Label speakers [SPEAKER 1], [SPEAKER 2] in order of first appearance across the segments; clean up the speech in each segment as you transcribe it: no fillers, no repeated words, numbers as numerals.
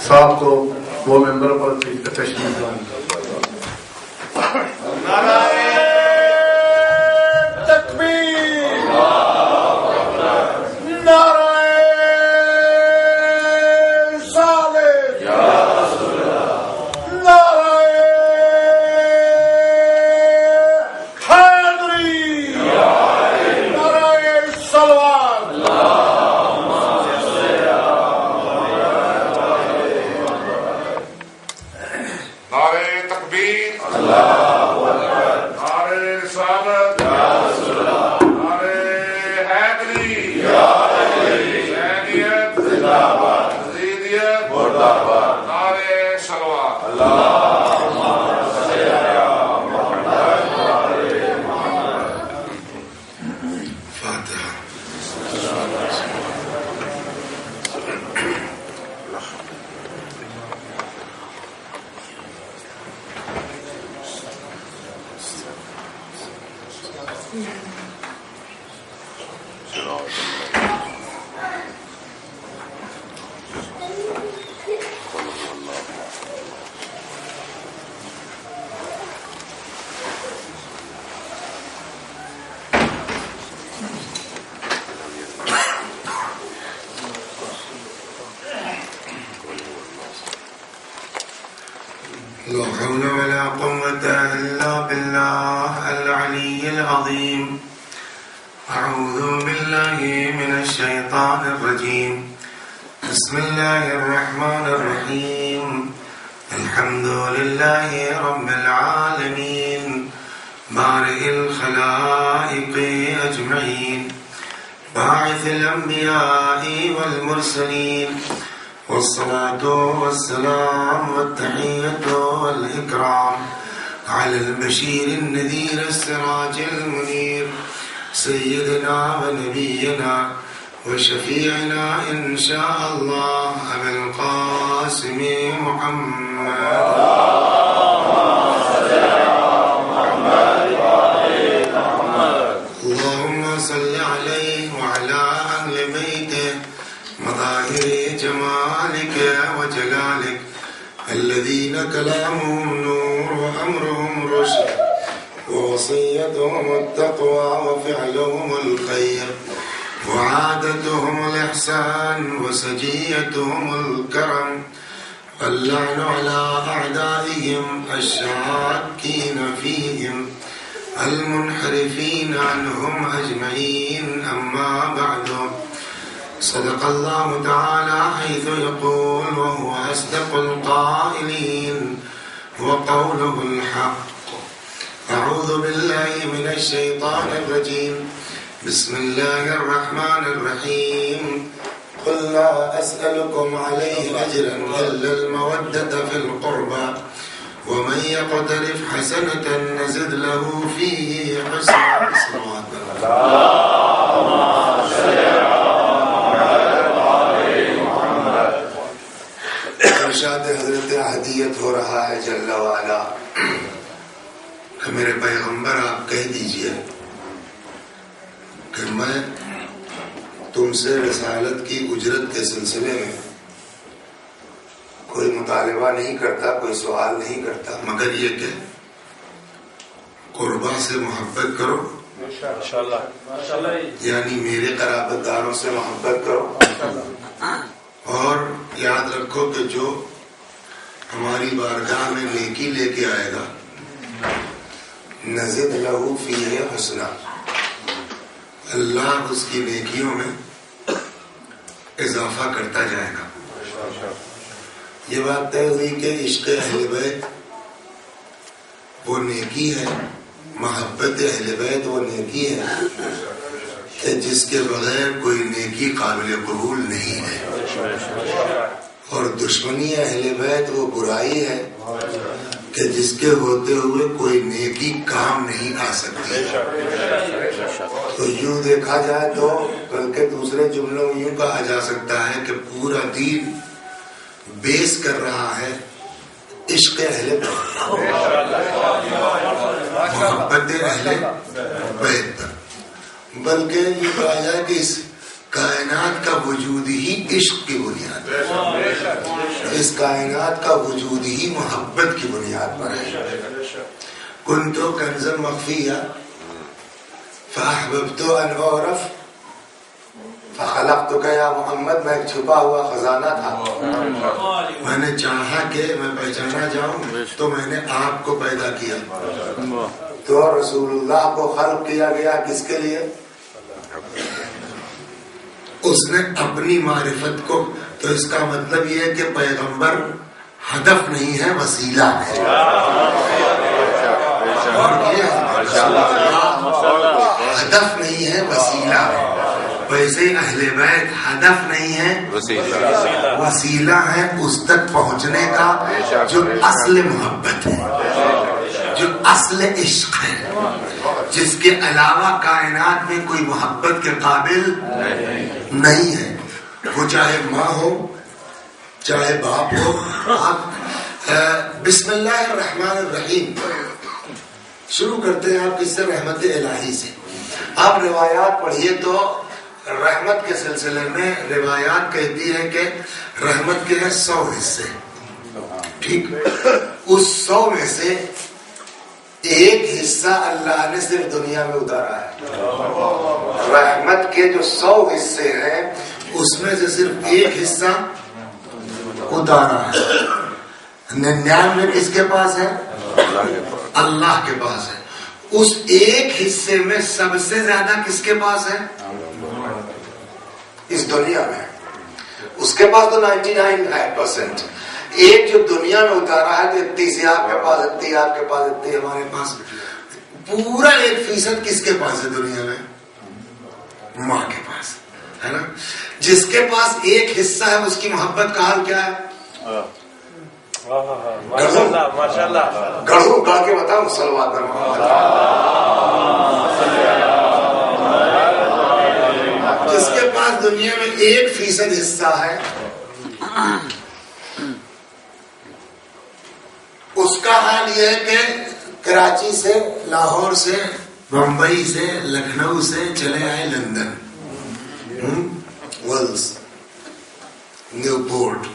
[SPEAKER 1] صاحب کو وہ ممبر پر تشریف لائیں.
[SPEAKER 2] لا حول ولا قوة إلا بالله العلي العظيم. أعوذ بالله من الشيطان الرجيم. بسم الله الرحمن الرحيم. الحمد لله رب العالمين بارئ الخلائق أجمعين باعث الأنبياء والمرسلين والصلاة والسلام والتحية والإكرام على البشير النذير السراج المنير سيدنا ونبينا وشفيعنا إن شاء الله أبي القاسم محمد. اللهم صل عليه وعلى أهل بيته مظاهر جمالك وجلالك الذين كلامهم نور وأمرهم رشد ووصيتهم التقوى وفعلهم الخير وعادتهم الإحسان وسجيتهم الكرم واللعن على أعدائهم الشاكين فيهم المنحرفين عنهم أجمعين. أما بعد، صدق الله تعالى حيث يقول وهو أصدق القائلين وقوله الحق. أعوذ بالله من الشيطان الرجيم. بسم الله الرحمن الرحيم. قل لا أسألكم عليه أجرا إلا المودة في القربى ومن يقترف حسنة نزد له فيه حسنا. صلوات ارشاد حضرت احدیت ہو رہا ہے جل وعلا کہ میرے پیغمبر آپ کہہ دیجئے کہ میں تم سے رسالت کی اجرت کے سلسلے میں کوئی مطالبہ نہیں کرتا، کوئی سوال نہیں کرتا، مگر یہ کہ قربا سے محبت کرو، یعنی میرے قرابت داروں سے محبت کرو، اور یاد رکھو کہ جو ہماری بارگاہ میں نیکی لے کے آئے گا نزد لہو فیہ حسنا، اللہ اس کی نیکیوں میں اضافہ کرتا جائے گا. یہ بات طے ہوئی کہ عشق اہل بیت وہ نیکی ہے، محبت اہل بیت وہ نیکی ہے کہ جس کے بغیر کوئی نیکی قابل قبول نہیں ہے، اور دشمنی اہل بیت وہ برائی ہے کہ جس کے ہوتے ہوئے کوئی نیکی کام نہیں آ سکتی. تو یوں دیکھا جائے تو بلکہ دوسرے جملوں میں یوں کہا جا سکتا ہے کہ پورا دین بیس کر رہا ہے عشق اہل بیت، محبت اہل بیت پر، بلکہ یہ کہا جائے کہ اس کائنات کا وجود ہی عشق کی بنیاد ہے، اس کائنات کا وجود ہی محبت کی بنیاد پر ہے۔ کنت کنزا مخفیا فاحببت ان اعرف فخلقتک یا محمد، میں ایک چھپا ہوا خزانہ تھا، میں نے چاہا کہ میں پہچانا جاؤں تو میں نے آپ کو پیدا کیا۔ تو رسول اللہ کو خلق کیا گیا کس کے لیے؟ اس نے اپنی معرفت کو، تو اس کا مطلب یہ ہے کہ پیغمبر ہدف نہیں ہے، وسیلہ ہے۔ ہدف نہیں ہے، وسیلہ ہے۔ ویسے اہل بیت ہدف نہیں ہے، وسیلہ ہے اس تک پہنچنے کا جو اصل محبت ہے، جو اصل عشق ہے، جس کے علاوہ کائنات میں کوئی محبت کے قابل نہیں ہے۔ وہ چاہے ماں ہو، چاہے باپ ہو۔ آپ بسم اللہ الرحمن الرحیم شروع کرتے ہیں آپ کس سے؟ رحمت الہی سے۔ آپ روایات پڑھیے تو رحمت کے سلسلے میں روایات کہتی ہے کہ رحمت کے ہیں 100 حصے، ٹھیک؟ اس 100 میں سے ایک حصہ اللہ نے صرف دنیا میں اتارا ہے۔ رحمت کے جو 100 حصے ہیں اس میں سے صرف ایک حصہ اتارا ہے۔ 99 کس کے پاس ہے؟ اللہ کے پاس ہے۔ اس ایک حصے میں سب سے زیادہ کس کے پاس ہے؟ اس دنیا میں۔ اس کے پاس تو 99%۔ ایک جو دنیا میں اتارا ہے تو اتنی سی آپ کے پاس، اتنی آپ کے پاس، اتنی ہمارے پاس، پورا 1% کس کے پاس ہے دنیا میں؟ ماں کے پاس ہے نا۔ جس کے پاس ایک حصہ ہے اس کی محبت کا حال کیا ہے؟ گڑھوں گا کے بتاؤ صلوات محمد۔ جس کے پاس دنیا میں 1% حصہ ہے اس کا حال یہ ہے کہ کراچی سے، لاہور سے، بمبئی سے، لکھنؤ سے چلے آئے لندن، ولز، نیو پورٹ،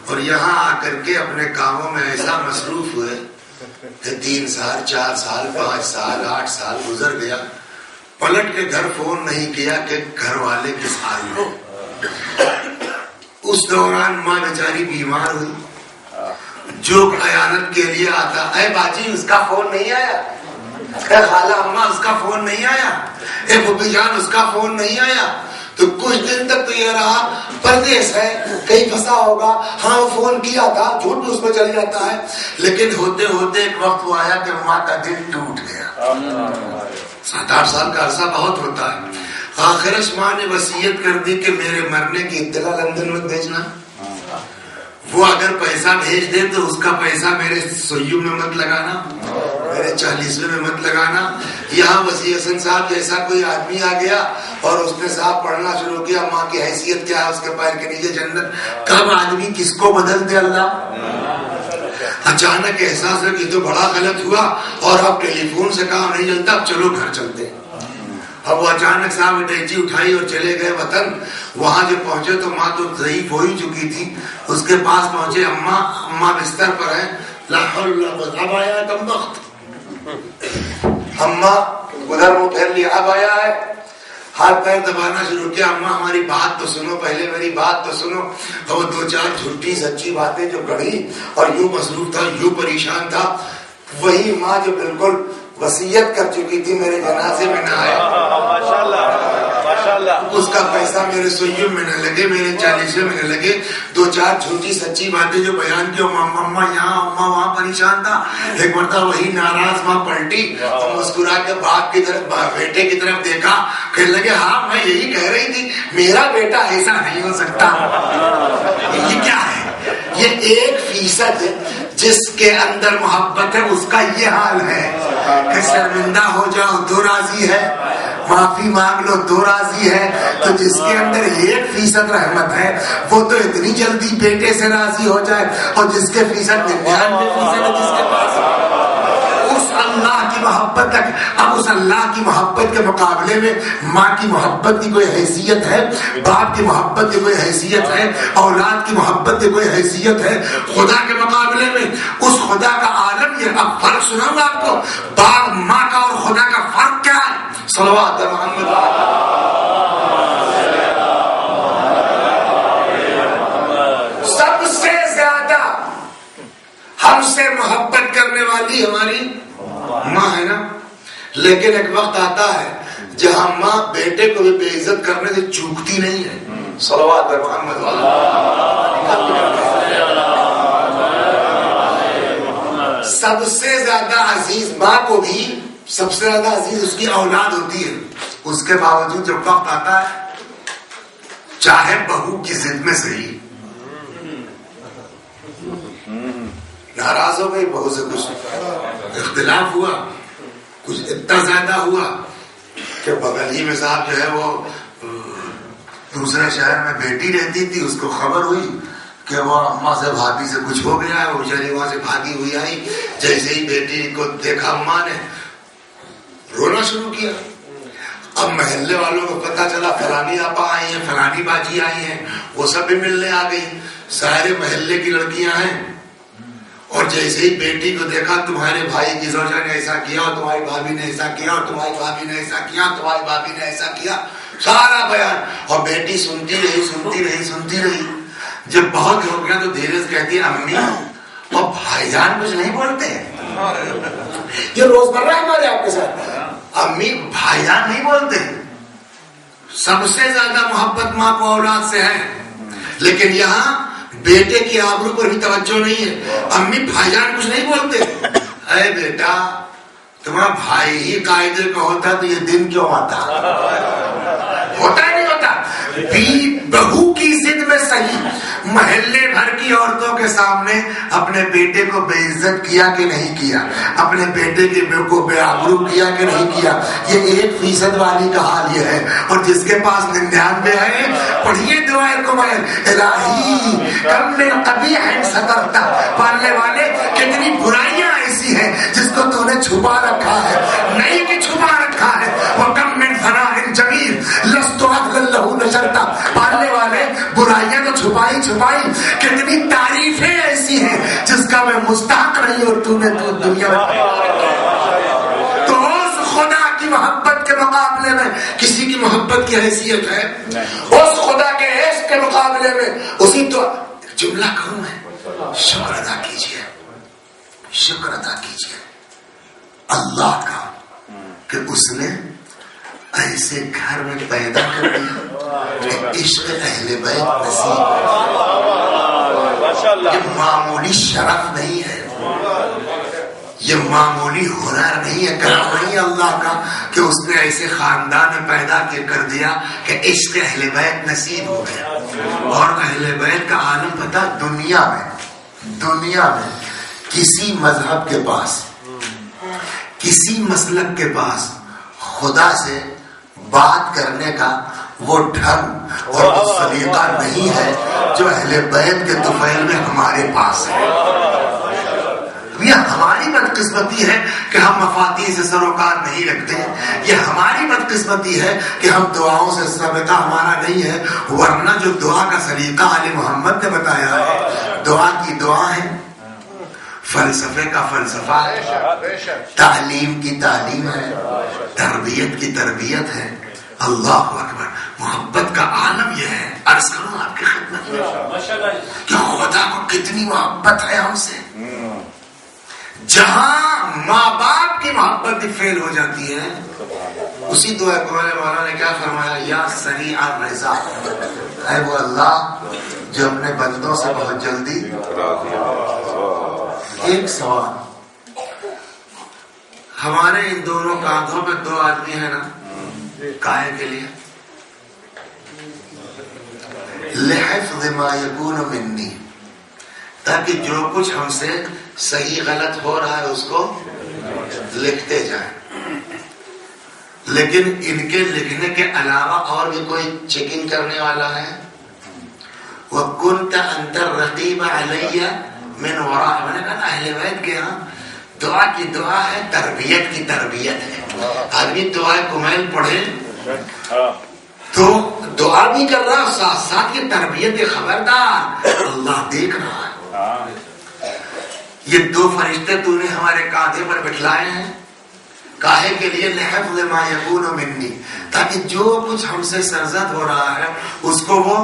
[SPEAKER 2] اور یہاں آ کر کے اپنے کاموں میں ایسا مصروف ہوئے کہ 3 سال، 4 سال، 5 سال، 8 سال گزر گیا، پلٹ کے گھر فون نہیں کیا کہ گھر والے کس حال میں۔ اس دوران ماں بیچاری بیمار ہوئی، جو عیادت کے لیے آتا، اے باجی اس کا فون نہیں آیا، اے خالہ اماں اس کا فون نہیں آیا، اے پھوپھی جان اس کا فون نہیں آیا۔ تو کچھ دن تک تو یہ رہا پردیس ہے، کہیں پھنسا ہوگا، ہاں وہ فون کیا تھا، جھوٹ بھی اس پہ چل جاتا ہے، لیکن ہوتے ہوتے ایک وقت وہ آیا کہ ماں کا دل ٹوٹ گیا۔ 7-8 سال کا عرصہ بہت ہوتا ہے۔ آخرش ماں نے وصیت کر دی کہ میرے مرنے کی اطلاع لندن میں بھیجنا، وہ اگر پیسہ بھیج دے تو اس کا پیسہ میرے سیوں میں مت لگانا، میرے 40ویں میں مت لگانا۔ یہاں وسیع حسن صاحب جیسا کوئی آدمی آ گیا اور اس نے صاحب پڑھنا شروع کیا، ماں کی حیثیت کیا ہے، اس کے پیر کے نیچے جنت۔ کب آدمی کس کو بدل دے اللہ؟ اچانک احساس ہے کہ یہ تو بڑا غلط ہوا اور اب ٹیلی فون سے کام نہیں چلتا، اب چلو گھر چلتے۔ اب وہ اچانک صاحب اٹیچی اٹھائی اور چلے گئے وطن۔ وہاں جو پہنچے تو ماں تو ضعیف ہو ہی چکی تھی، اس کے پاس پہنچے، اماں بستر پر ہے، لا حول ولا قوت، اب آیا کم وقت، اماں ادھر منہ پھیر لیا، اب آیا ہے، ہاتھ پیر دبانا شروع کیا، اماں ہماری بات تو سنو، پہلے میری بات تو سنو۔ اور 2-4 جھوٹی سچی باتیں جو گڑھی اور یوں مصروف تھا، یوں پریشان تھا، وہی ماں جو بالکل وصیت کر چکی تھی میرے جنازے میں نہ آئے، اس کا پیسہ میرے سیوں میں نہ لگے، میرے 40ویں میں نہ لگے، 2-4 جھوٹی سچی باتیں جو بیان کی، اماں یہاں، اماں وہاں پریشان تھا۔ ایک مرتبہ وہی ناراض ماں پلٹی اور مسکرا کے باپ کی طرف، بیٹے کی طرف دیکھا، کہنے لگے ہاں میں یہی کہہ رہی تھی، میرا بیٹا ایسا نہیں ہو سکتا۔ یہ کیا ہے؟ یہ 1% جس کے اندر محبت ہے اس کا یہ حال ہے کہ شرمندہ ہو جاؤ تو راضی ہے، معافی مانگ لو 2 راضی ہے، تو جس کے اندر 1% رحمت ہے وہ تو اتنی جلدی بیٹے سے راضی ہو جائے، اور جس کے 99% ہے جس کے پاس اس اللہ کی محبت تک. اب اس اللہ کی محبت کے مقابلے میں ماں کی محبت کی کوئی حیثیت ہے؟ باپ کی محبت کی کوئی حیثیت ہے؟ اولاد کی محبت کی کوئی حیثیت ہے؟ خدا کے مقابلے میں اس خدا کا عالم یہ. اب فرق سناؤں گا آپ کو، باپ ماں کا اور خدا کا فرق کیا ہے؟ صلوات محمد. سب سے زیادہ ہم سے محبت کرنے والی ہماری ماں ہے نا، لیکن ایک وقت آتا ہے جہاں ماں بیٹے کو بھی بے عزت کرنے سے چوکتی نہیں ہے. صلوات محمد. سب سے زیادہ عزیز ماں کو بھی سب سے زیادہ عزیز اس کی اولاد ہوتی ہے. اس کے باوجود جب وقت آتا ہے، چاہے بہو کی ضد میں صحیح، ناراض ہو گئی بہو سے، کچھ اختلاف ہوا، کچھ اتنا زیادہ ہوا کہ بغل ہی میں صاحب جو ہے وہ دوسرے شہر میں بیٹی رہتی تھی، اس کو خبر ہوئی کہ وہ اماں سے بھابھی سے کچھ ہو گیا ہے. وہ بیچاری وہاں سے بھاگی ہوئی آئی، جیسے ہی بیٹی کو دیکھا اماں نے رونا شروع کیا. اب محلے والوں کو پتا چلا فلانی آپا آئی ہیں، فلانی باجی آئی ہیں، وہ سب بھی ملنے آ گئی، سارے محلے کی لڑکیاں ہیں. اور جیسے ہی بیٹی کو دیکھا، تمہارے بھائی کی زوجہ نے ایسا کیا، اور تمہاری بھابھی نے ایسا کیا، اور تمہاری بھابھی نے ایسا کیا، تمہاری بھابھی نے ایسا کیا، سارا بیان. اور بیٹی سنتی رہی. جب بہت ہو گیا تو دھیرے سے کہتی ہے، امی اور بھائی جان کچھ نہیں بولتے ہیں؟ یہ روزمرہ ہمارے آپ کے ساتھ، امی بھائی جان نہیں بولتے. سب سے زیادہ محبت ماں کو اولاد سے ہے، لیکن یہاں بیٹے کی آبرو پر بھی توجہ نہیں ہے. امی بھائی جان کچھ نہیں بولتے. اے بیٹا، تمہارا بھائی ہی قاعدے کا ہوتا تو یہ دن کیوں آتا؟ ہوتا ہی نہیں ہوتا. بہو کی ضد میں صحیح، محلے بھر کی عورتوں کے سامنے اپنے بیٹے کو بے عزت کیا کہ نہیں کیا، اپنے بیٹے کو بے آبرو کیا کہ نہیں کیا. یہ 1% والی کا حال یہ ہے. اور جس کے پاس 99 ہے، پڑھیے دعائے کمائل الہی کم من قبیح سترتا. پالنے والے کتنی برائیاں ایسی ہیں جس کو تو نے چھپا رکھا ہے، نہیں کہ چھپا رکھا ہے. وَكَم مِّن فَنَاءٍ جَمِيلٍ لَسْتُ عَقْلًا لَهُ نَشَرْتَ. پالنے والے برائیاں تو چھپائی، کتنی تعریفیں ایسی ہیں جس کا میں مستحق نہیں، اور تو نے تو دنیا میں. تو اس خدا کی محبت کے مقابلے میں کسی کی محبت کی حیثیت ہے؟ اس خدا کے عشق کے مقابلے میں اسی تو جملہ کروں میں، شکر ادا کیجئے، شکر ادا کیجئے اللہ کا کہ اس نے ایسے گھر میں پیدا کر دیا کہ عشق اہل بیت نصیب. یہ معمولی شرف نہیں ہے، یہ معمولی ہنر نہیں ہے، کرم نہیں ہے اللہ کا کہ اس نے ایسے خاندان میں پیدا کر دیا کہ عشق اہل بیت نصیب ہو گیا. اور اہل بیت کا عالم پتہ، دنیا میں کسی مذہب کے پاس، کسی مسلک کے پاس خدا سے بات کرنے کا وہ ڈھنگ اور وہ سلیقہ نہیں ہے جو اہل بیت کے طفیل میں ہمارے پاس ہے. یہ ہماری بدقسمتی ہے کہ ہم مفاتیح سے سروکار نہیں رکھتے. یہ ہماری بدقسمتی ہے کہ ہم دعاؤں سے ثابتہ ہمارا نہیں ہے. ورنہ جو دعا کا سلیقہ آل محمد نے بتایا ہے، دعا کی دعا ہے، فلسفے کا فلسفہ ہے، تعلیم کی تعلیم ہے، تربیت کی تربیت ہے. اللہ اکبر. محبت کا عالم یہ ہے. عرض کروں آپ کی خدمت میں کہ خدا کو کتنی محبت ہے ہم سے. جہاں ماں باپ کی محبت بھی فیل ہو جاتی ہے، اسی دعا کو میرے مولا نے کیا فرمایا، یا سریع الرضا، اے وہ اللہ جو اپنے بندوں سے بہت جلدی. ایک سوال، ہمارے ان دونوں کاندھوں پہ 2 آدمی ہیں نا، کائے کے لیے لحفظ ما یکون منی، تاکہ جو کچھ ہم سے صحیح غلط ہو رہا ہے اس کو لکھتے جائیں. لیکن ان کے لکھنے کے علاوہ اور بھی کوئی چیکنگ کرنے والا ہے؟ وَكُنْتَ أَنْتَ الرَّقِيبَ عَلَيَّ مِنْ وَرَاءِ. میں نے کہا اہل بیت کے ہاں دعا کی دعا ہے، تربیت کی تربیت ہے. آدمی دعائے کمیل پڑھے تو دعا بھی کر رہا ہے، ساتھ ساتھ یہ تربیت، خبردار اللہ دیکھ رہا ہے. یہ دو فرشتے تو نے ہمارے کاندھے پر بٹھلائے ہیں، کاہے کے لیے؟ لحفظ ما یکون منی، تاکہ جو کچھ ہم سے سرزد ہو رہا ہے اس کو وہ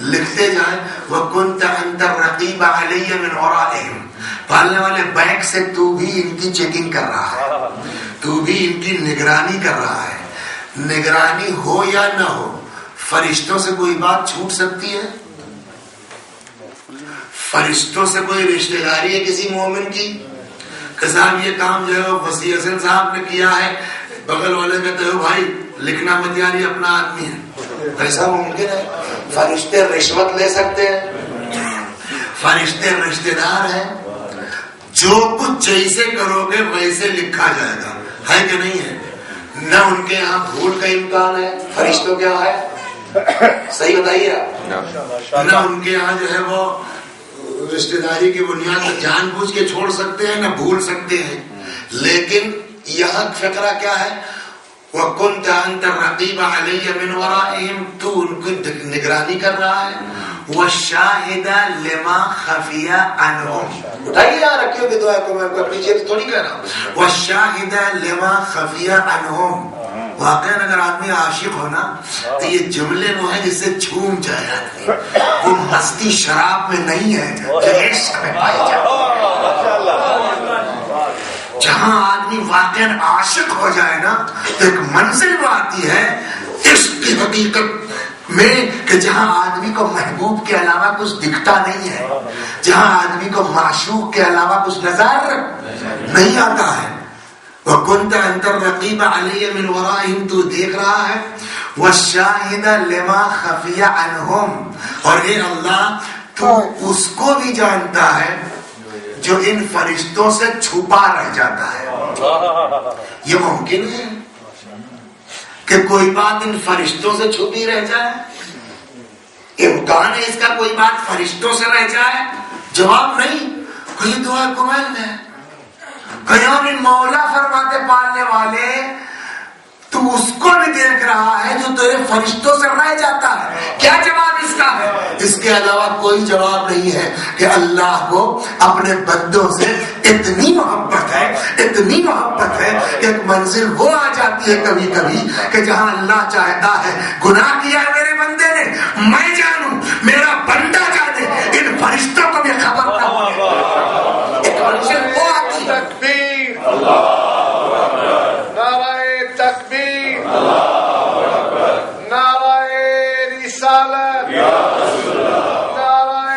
[SPEAKER 2] لکھتے جائیں. وَكُنْتَ أَنْتَ الرَّقِيبَ عَلَيَّ مِنْ وَرَائِهِمْ. پالنے والے بیک سے تو بھی ان کی چیکنگ کر رہا ہے، تو بھی ان کی نگرانی کر رہا ہے. نگرانی ہو یا نہ ہو، فرشتوں سے کوئی بات چھوٹ سکتی ہے؟ فرشتوں سے کوئی رشتہ داری ہے کسی مومن کی کہ صاحب یہ کام جو ہے وسیع حسن صاحب نے کیا ہے، بغل والے کہتے ہو بھائی لکھنا مت یار یہ اپنا آدمی ہے؟ ایسا ممکن ہے؟ فرشتے رشوت لے سکتے ہیں؟ فرشتے رشتہ دار ہیں. جو کچھ جیسے کرو گے ویسے لکھا جائے گا، ہے کہ نہیں ہے؟ نہ ان کے یہاں بھول کا امکان ہے. فرشتوں کے یہاں ہے؟ صحیح بتائیے آپ. نہ ان کے یہاں جو ہے وہ رشتہ داری کی بنیاد پر جان بوجھ کے چھوڑ سکتے ہیں، نہ بھول سکتے ہیں. لیکن یہاں فقرہ کیا ہے؟ وَكُنْتَ أَنْتَ الرَّقِيبَ عَلَيَّ مِنْ وَرَائِهِمْ. تو ان کی نگرانی کر رہا ہے. وَالشَّاهِدَ لِمَا خَفِيَ عَنْهُمْ. اٹھائیے یہاں رکھیے کہ دعا کو میں پیچھے تو نہیں کہہ رہا ہوں. وَالشَّاهِدَ لِمَا خَفِيَ عَنْهُمْ. واقعا اگر آدمی عاشق ہونا تو یہ جملے وہ ہیں جس سے جھوم جائے آدمی. وہ مستی شراب میں نہیں ہے جو عشق میں پائی جائے. جہاں آدمی واقعا عاشق ہو جائے نا تو ایک منزل وہ آتی ہے عشق کی حقیقت میں کہ جہاں آدمی کو محبوب کے علاوہ کچھ دکھتا نہیں ہے، جہاں آدمی کو معشوق کے علاوہ کچھ نظر نہیں آتا ہے. وَكُنْتَ أَنْتَ الرَّقِيبَ عَلَيَّ مِنْ وَرَائِهِمْ. تو دیکھ رہا ہے. وَالشَّاهِدَ لِمَا خَفِيَ عَنْهُمْ. اور اے اللہ تو اس کو بھی جانتا ہے جو ان فرشتوں سے چھپا رہ جاتا ہے. یہ ممکن ہے کہ کوئی بات ان فرشتوں سے چھپی رہ جائے؟ امکان ہے اس کا کوئی بات فرشتوں سے رہ جائے؟ جواب نہیں. کوئی دعا کمال ہے قیام مولا فرماتے پالنے والے تو اس کو بھی دیکھ رہا ہے جو تیرے فرشتوں سے رہ جاتا ہے. کیا جواب اس کا ہے؟ اس کے علاوہ کوئی جواب نہیں ہے کہ اللہ کو اپنے بندوں سے اتنی محبت ہے، اتنی محبت ہے کہ ایک منزل وہ آ جاتی ہے کبھی کبھی کہ جہاں اللہ چاہتا ہے گناہ کیا ہے میرے بندے نے، میں جانوں، میرا بندہ جانے، ان فرشتوں کو بھی خبر نہ ہو. ایک منزل وہ آتی ہے.
[SPEAKER 3] تکبیر اللہ، نعرہ تکبیر نعرہ رسالت، نعرہ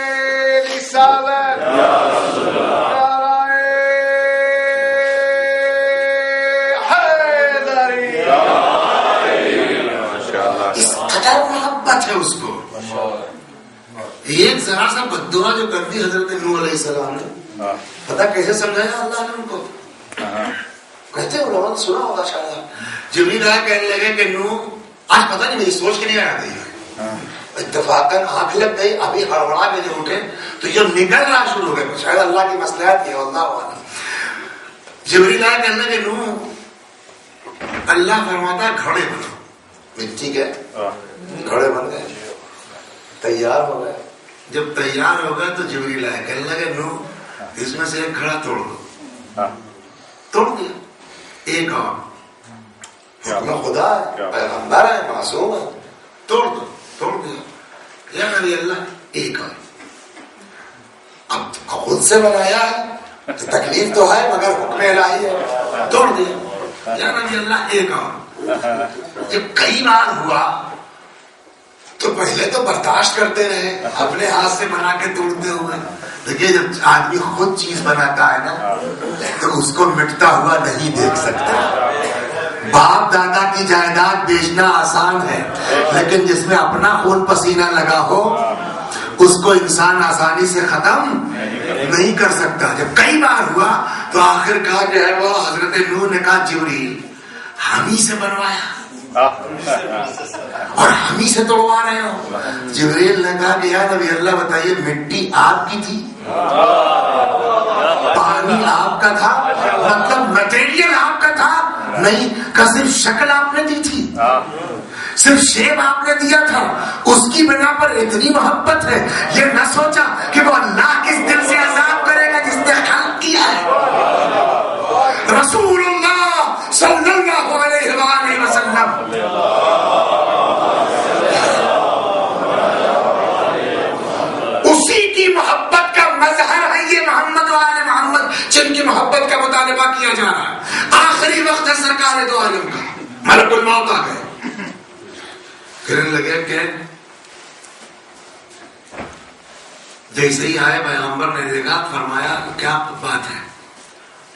[SPEAKER 3] رسالت، نعرہ حیدری.
[SPEAKER 2] اس قدر محبت ہے اس کو. ایک ذرا سا بددعا جو کرتی حضرت نوح علیہ السلام نے، پتہ کیسے سمجھایا اللہ نے ان کو؟ کہتے ہیں علماء سنا ہوگا شاید، جبریل آیا کہنے لگے کہ نوح، آج پتہ نہیں میری سوچ کے نہیں آیا تھا، اتفاقاً آنکھ لگ گئی، ابھی ہڑبڑا کے جو اٹھے تو یہ نکلنا شروع ہو گئے. شاید اللہ کی مصلحت ہے، اللہ عالم. جبریل آیا کہنے لگے نوح، اللہ فرماتا ہے گھڑے بنو. مٹی کے گھڑے بن گئے، تیار ہو گئے. جب تیار ہو گئے تو جبریل آیا کہنے لگے نوح اس میں سے ایک گھڑا توڑ دو. توڑ دیا. ایک اور حکم خدا ہے، پیغمبر ہے، معصوم ہے، توڑ دو. توڑ دیا. یا نبی اللہ ایک اور. اب خود سے بنایا ہے تو تکلیف تو ہے مگر حکم الہی ہے. توڑ دیا. یا نبی اللہ ایک اور. جب کئی بار ہوا تو پہلے تو برداشت کرتے رہے اپنے ہاتھ سے بنا کے توڑتے ہوئے. دیکھیے جب آدمی خود چیز بناتا ہے نا تو اس کو مٹتا ہوا نہیں دیکھ سکتا. باپ دادا کی جائیداد بیچنا آسان ہے لیکن جس میں اپنا خون پسینہ لگا ہو اس کو انسان آسانی سے ختم نہیں کر سکتا. جب کئی بار ہوا تو آخر کار جو ہے وہ حضرت نوح نے کہا جبریل ہم ہی سے بنوایا اور ہم ہی سے توڑوا رہے ہو. جبریل نے کہا کہ یا نبی اللہ بتائیے مٹی آپ کی تھی, پانی آپ کا تھا, مطلب مٹیریل آپ کا تھا نہیں, کہ صرف شکل آپ نے دی تھی, صرف شیپ آپ نے دیا تھا, اس کی بنا پر اتنی محبت ہے. یہ نہ سوچا کہ وہ اللہ کس دل سے عذاب کرے گا جس نے خلق کیا ہے. رسول اللہ صلی اللہ علیہ وآلہ وسلم اسی کی محبت کا مظہر ہے یہ محمد و آل محمد, جن کی محبت کا مطالبہ کیا جا رہا ہے. آخری وقت ہے سرکار دو عالم کا, ملک الموت آ گئے. کہنے لگے کہ جیسے ہی آئے پیغمبر نے دیکھا, فرمایا کیا بات ہے,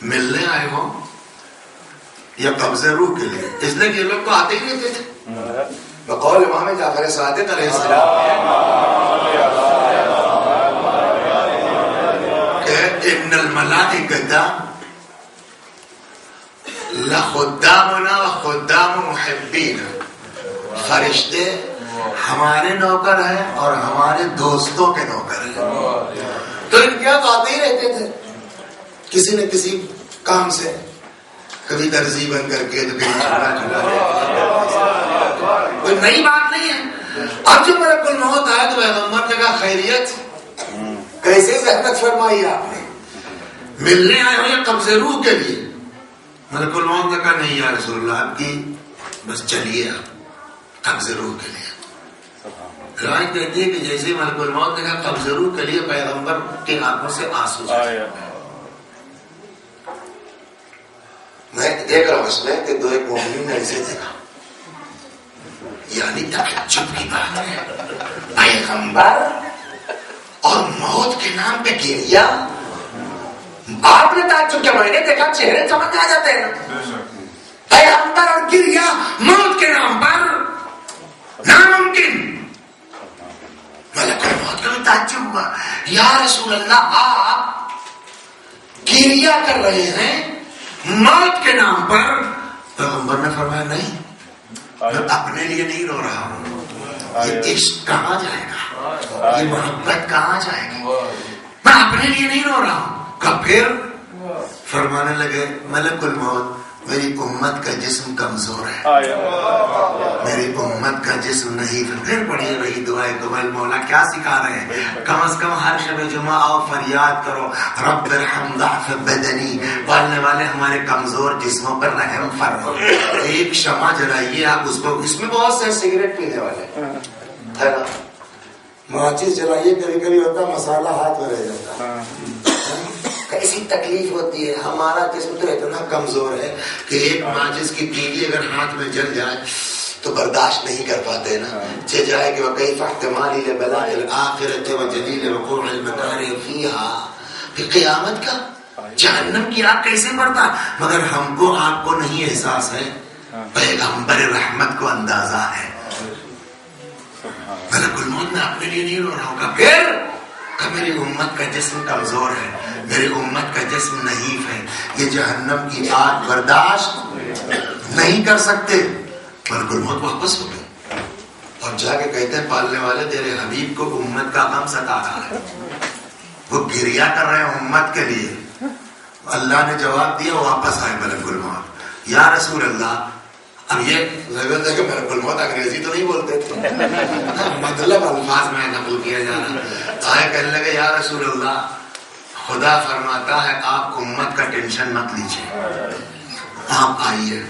[SPEAKER 2] ملنے آئے ہو یا قبضے روح کے لیے؟ اس لیے کہ یہ لوگ تو آتے ہی نہیں تھے. بقول امام جعفر صادق علیہ السلام کہ ان الملائکۃ لخدامنا وخدام محبینا, فرشتے ہمارے نوکر ہیں اور ہمارے دوستوں کے نوکر ہیں. تو ان کے تو آتے ہی رہتے تھے کسی نہ کسی کام سے, کبھی درزی بن کر کے, تو کہیں چلا کوئی نئی بات نہیں ہے. اب جو ملک الموت آیا تو پیغمبر نے کہا خیریت, کیسے زحمت فرمائی آپ نے, ملنے آئے ہو یا قبض روح کے لیے؟ ملک الموت نے کہا نہیں یا رسول اللہ آپ کی بس چلیے آپ قبض روح کے لیے. روایت کہتی ہے کہ جیسے ملک الموت نے کہا قبض روح کے لیے, پیغمبر کی آنکھوں سے آنسو آئے. میں دیکھ رہا ہوں اس میں کہ دو ایک مومنین نے اسے دیکھا, یعنی تعجب کی بات ہے, پیغمبر اور موت کے نام پہ گریا. آپ نے تعجب کیا, میں نے دیکھا چہرے سمجھ آ جاتے ہیں نا. پیغمبر اور گریا موت کے نام پر, ناممکن. ملک الموت کا بھی تعجب ہوا, یا رسول اللہ آپ گریا کر رہے ہیں موت کے نام پر؟ پیغمبر نے فرمایا نہیں, میں اپنے لیے نہیں رو رہا ہوں, یہ عشق کہاں جائے گا, یہ محبت کہاں جائے گی, میں اپنے لیے نہیں رو رہا ہوں. کہ پھر فرمانے لگے ملک الموت میری امت کا جسم کمزور ہے, میری امت کا جسم نہیں. پھر پڑھیے وہی دعائیں قبل. مولا کیا سکھا رہے ہیں, کم از کم ہر شب جمعہ آؤ فریاد کرو رب ارحم ضعف بدنی, پالنے والے ہمارے کمزور جسموں پر رحم فرما. ایک شمع جلائیے آپ اس کو, اس میں بہت سے سگریٹ پینے والے ہے نا, ماچس جلائیے, کبھی کبھی ہوتا مسالہ ہاتھ میں رہ جاتا, کیسی تکلیف ہوتی ہے. ہمارا جسم تو اتنا کمزور ہے کہ ایک ماچس کی تیلی اگر ہاتھ میں جل جائے تو برداشت نہیں کر پاتے نا. چہ جائے کہ وکیف احتمالی لبلاء الآخرۃ وجلیل وقوع المکارہ فیہا, پھر قیامت کا جہنم کی آگ کیسے پڑتا, مگر ہم کو آپ کو نہیں احساس ہے, پیغمبر رحمت کو اندازہ ہے. ملک الموت میں اپنے لیے نہیں رو رہا ہوں. پھر کہ میری امت کا جسم کمزور ہے, میری امت کا جسم نحیف ہے, یہ جہنم کی آگ برداشت نہیں کر سکتے. ملک الموت واپس ہو گئے اور جا کے کہتے ہیں پالنے والے تیرے حبیب کو امت کا غم ستا رہا ہے, وہ گریا کر رہے ہیں امت کے لیے. اللہ نے جواب دیا, واپس آئے ملک الموت. یا رسول اللہ, اب یہ ضرورت ہے کہ ملک الموت انگریزی تو نہیں بولتے تھے, مطلب الفاظ میں نقل کیا جا رہا ہے. آئے کہنے لگے یا رسول اللہ خدا فرماتا ہے آپ امت کا ٹینشن مت لیجیے, آپ آئیے,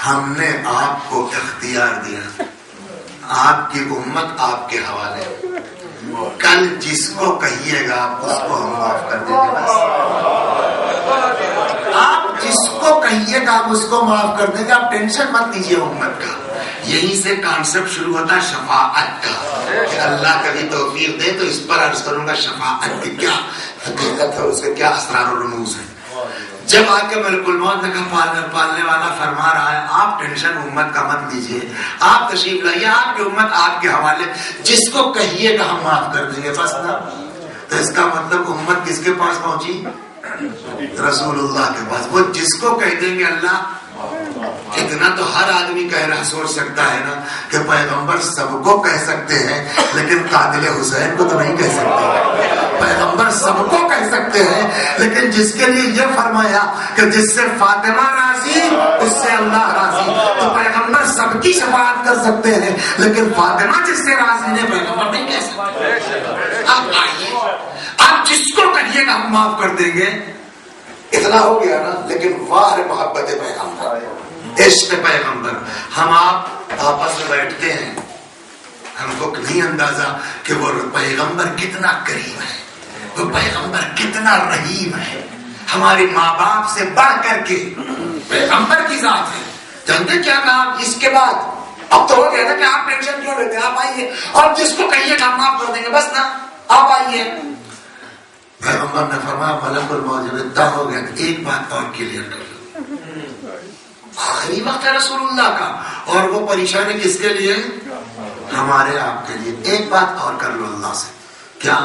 [SPEAKER 2] ہم نے آپ کو اختیار دیا, آپ کی امت آپ کے حوالے, کل جس کو کہیے گا اس کو ہم معاف کر دیں گے. بس آپ جس کو کہیے گا آپ اس کو معاف کر دیں گے, آپ ٹینشن مت لیجیے امت کا. یہیں سے کانسیپٹ شروع ہوتا ہے شفاعت کا, کہ اللہ کبھی توفیق دے تو اس پر عرض کروں گا شفاعت کی کیا حقیقت ہے, اس کے کیا اسرار و رموز ہیں. جب آ کے ملک الموت نے کہا پالنے والا فرما رہا ہے آپ ٹینشن امت کا مت لیجیے, آپ تشریف لائیے, آپ کی امت آپ کے حوالے, جس کو کہیے گا ہم معاف کر دیں گے. بس نا, تو اس کا مطلب امت کس کے پاس پہنچی, رسول اللہ کے پاس. وہ جس کو کہہ دیں گے اللہ اتنا تو ہر آدمی کہنا سوچ سکتا ہے نا کہ پیغمبر سب کو کہہ سکتے ہیں لیکن قاتل حسین کو تو نہیں کہہ سکتے. پیغمبر سب کو کہہ سکتے ہیں لیکن جس کے لیے یہ فرمایا کہ جس سے فاطمہ راضی اس سے اللہ راضی, تو پیغمبر سب کی شفاعت کر سکتے ہیں لیکن فاطمہ جس سے راضی نے پیغمبر نہیں کہہ سکتے. آپ آئیے, آپ جس کو کہیے گا ہم معاف کر دیں گے. اتنا ہو گیا نا. لیکن واہ محبت پیغمبر, عشق پیغمبر. ہم آپ آپس میں بیٹھتے ہیں, ہم کو نہیں اندازہ کہ وہ پیغمبر کتنا کریم ہے, وہ پیغمبر کتنا رحیم ہے. ہمارے ماں باپ سے بڑھ کر کے پیغمبر کی ذات ہے. جانتے کیا کہا اس کے بعد؟ اب تو ہو گیا نا کہ آپ ٹینشن کیوں لیتے ہیں, آپ آئیے اور جس کو کہیے کہ ہم معاف کر دیں گے, بس نا آپ آئیے. پیغمبر نے فرمایا ملک الموت جب اتنا ہو گیا ایک بات اور کلیئر کر لو. آخری وقت ہے رسول اللہ کا, اور وہ پریشانی کس کے لیے؟ ہمارے آپ کے لیے. ایک بات اور کر لو اللہ سے. کیا؟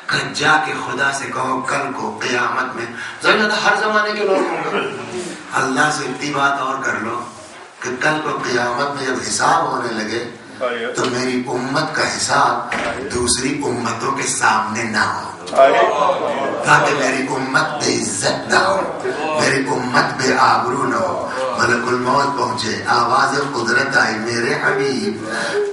[SPEAKER 2] کہ جا کے خدا سے کہو کل کو قیامت میں, ہر زمانے کے لوگ ہوں گے, اللہ سے اتنی بات اور کر لو کہ کل کو قیامت میں جب حساب ہونے لگے تو میری امت کا حساب دوسری امتوں کے سامنے نہ ہو, تاکہ میری امت بے عزت نہ ہو, میری امت بے آبرو نہ ہو. ملک الموت پہنچے, آواز قدرت آئی, میرے حبیب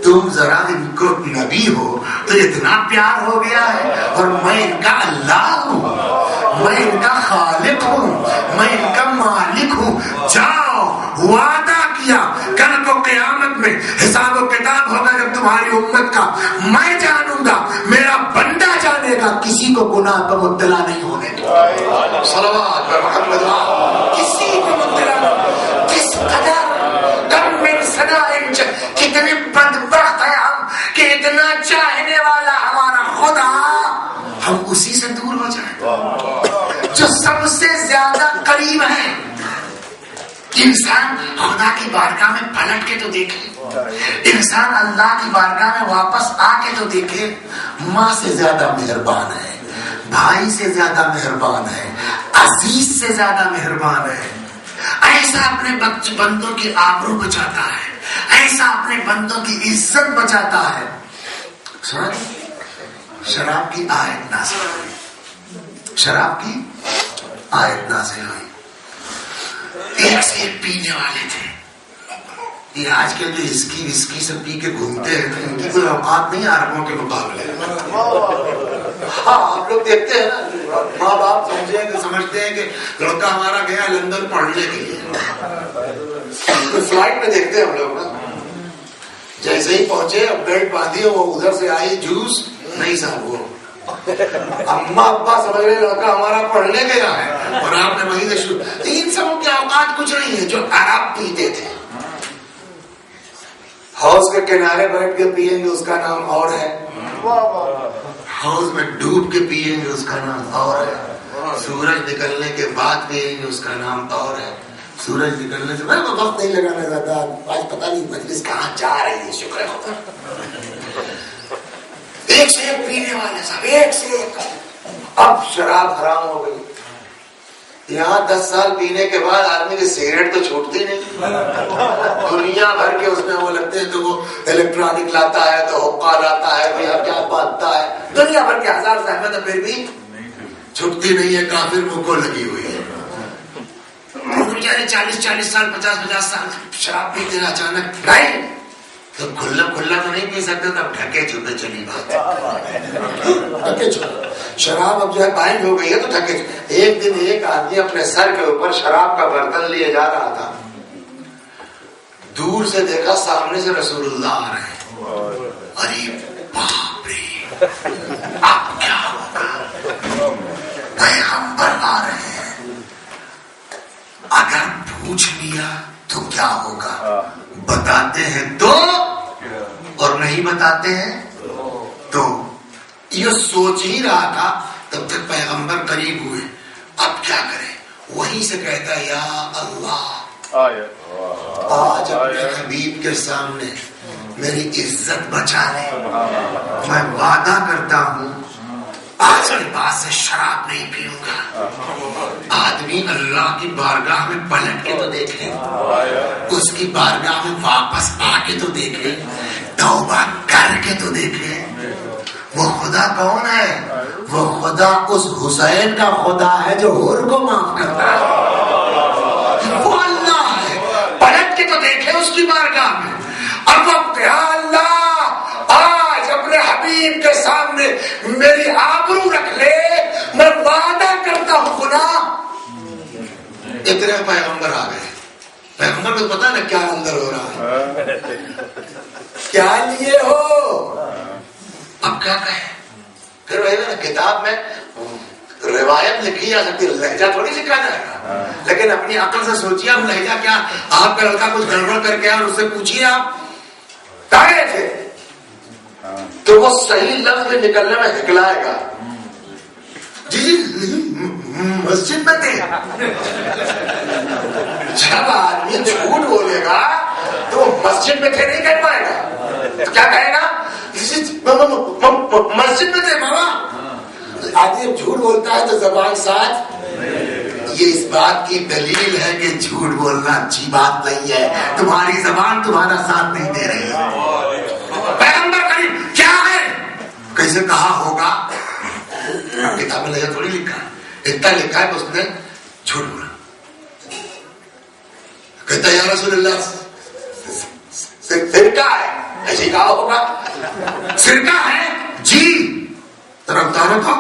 [SPEAKER 2] تم ذرا ان کو نبی ہو تو اتنا پیار ہو گیا ہے, اور میں ان کا اللہ ہوں, میں ان کا خالق ہوں, میں ان کا مالک ہوں. جاؤ, وعدہ کیا کل کو قیامت میں حساب و کتاب ہوگا جب تمہاری امت کا, میں جانوں گا, میرا بندہ جانے گا, کسی کو گناہ کا مبتلا نہیں ہونے گا. صلوات پر محمد, کسی کو مبتلا نہیں. کس قدر کم من صنائع, کتنے بدبخت ہیں ہم کہ اتنا چاہنے والا ہمارا خدا ہم اسی سے دور ہو جائیں جو سب سے زیادہ قریب ہے. انسان خدا کی بارگاہ میں پلٹ کے تو دیکھے, انسان اللہ کی بارگاہ میں واپس آ کے تو دیکھے. ماں سے زیادہ مہربان ہے, بھائی سے زیادہ مہربان ہے, عزیز سے زیادہ مہربان ہے. ایسا اپنے بندوں کی آبرو بچاتا ہے, ایسا اپنے بندوں کی عزت بچاتا ہے. شراب کی آیت نازل ہوئی, شراب کی آیت نازل ہوئی. ایک سے ایک پینے والے تھے. یہ آج کل جو وسکی سب پی کے گھومتے ہیں ان کی کوئی اوقات نہیں عربوں کے مقابلے. ہاں آپ لوگ دیکھتے ہیں نا, ماں باپ سمجھتے ہیں کہ لڑکا ہمارا گیا لندن پڑھنے کے لیے, فلائٹ میں دیکھتے ہیں ہم لوگ نا, جیسے ہی پہنچے اب بیلٹ باندھی, وہ ادھر سے آئی جوس نہیں صاحب, وہ اماں ابا سمجھ رہے لڑکا ہمارا پڑھنے گیا ہے, اور آپ نے وہیں سے شروع. ان سب کے اوقات کچھ نہیں ہے جو عرب پیتے تھے. حوض کے کنارے بیٹھ کے پیئیں گے اس کا نام اور ہے, حوض میں ڈوب کے پیئیں گے اس کا نام اور ہے, سورج نکلنے کے بعد پیئیں گے اس کا نام اور ہے, سورج نکلنے سے وقت نہیں لگانا چاہتا. آج پتہ نہیں مجلس کہاں جا رہی ہے, شکر خدا. ایک سے ایک پینے والے صاحب, ایک سے ایک. اب شراب حرام ہو گئی. یہاں 10 سال پینے کے بعد آدمی کی سگریٹ تو چھوٹتی نہیں, دنیا بھر کے اس میں وہ لگتے ہیں, تو وہ الیکٹرانک لاتا ہے, تو حقہ لاتا ہے, کوئی کیا باندھتا ہے, دنیا بھر کے ہزار زحمت, پھر بھی چھوٹتی نہیں ہے. کافر منہ کو لگی ہوئی ہے. بیچارے 40 سال 50 سال شراب پیتے ہیں, اچانک نہیں تو کھلا تو نہیں پی سکتے, تب ڈھکے چھپے چلی بات. ڈھکے چھپے شراب اب جو ہے بائنڈ ہو گئی ہے, تو ڈھکے. ایک دن ایک آدمی اپنے سر کے اوپر شراب کا برتن لیے جا رہا تھا, دور سے دیکھا سامنے سے رسول اللہ آ رہے ہیں. ارے باپ رے, اب کیا ہوگا, پیغمبر آ رہے ہیں, اگر پوچھ لیا تو کیا ہوگا. بتاتے ہیں تو, اور نہیں بتاتے ہیں تو. یہ سوچ ہی رہا تھا تب تک پیغمبر قریب ہوئے. اب کیا کرے, وہیں سے کہتا ہے یا اللہ آج اپنے حبیب کے سامنے میری عزت بچا لے. میں وعدہ کرتا ہوں آج کے بعد سے شراب نہیں پیوں گا. آدمی اللہ کی بارگاہ میں پلٹ کے تو دیکھے, اس کی بارگاہ میں واپس آ کے تو دیکھے, توبہ کر کے تو دیکھے. وہ خدا کون ہے؟ وہ خدا اس حسین کا خدا ہے جو حور کو معاف کرتا ہے. وہ اللہ ہے. پلٹ کے تو دیکھے اس کی بارگاہ میں. اب وقت ہے اللہ آج اپنے حبیب کے سامنے میری آبرو رکھ لے, میں وعدہ کرتا ہوں خدا. اتنے پیغمبر آ گئے. پیغمبر کو پتا نا کیا اندر ہو رہا ہے, کیا لیے ہو, اب کیا کہیں. پھر وہی نا کتاب میں روایت لکھی جا سکتی, لہجہ تھوڑی لکھا جائے گا, لیکن اپنی عقل سے سوچیے اب لہجہ کیا. آپ کا لڑکا کچھ گڑبڑ کر کے اور اس سے پوچھیے آپ کہے تھے تو وہ صحیح لفظ میں نکلنے میں ہکلائے گا. جی مسجد میں تھے. جب آدمی جھوٹ بولے گا تو وہ مسجد میں تھے نہیں کہہ پائے گا. کیا کہے گا؟ مسجد میں تھے ماما. آدمی جھوٹ بولتا ہے تو زبان ساتھ. یہ اس بات کی دلیل ہے کہ جھوٹ بولنا اچھی بات نہیں ہے. تمہاری زبان تمہارا ساتھ نہیں دے رہی ہے. پیغمبر کریم کیا ہے, کیسے کہا ہوگا. کتاب میں لگا تھوڑی لکھا ہے, اتنا لکھا ہے کہ اس نے جھوٹ بولا. کہتا ہے یا رسول اللہ سرکہ ہے, ایسے کہا ہوگا. سرکہ ہے جی, طرف اتارو تھا.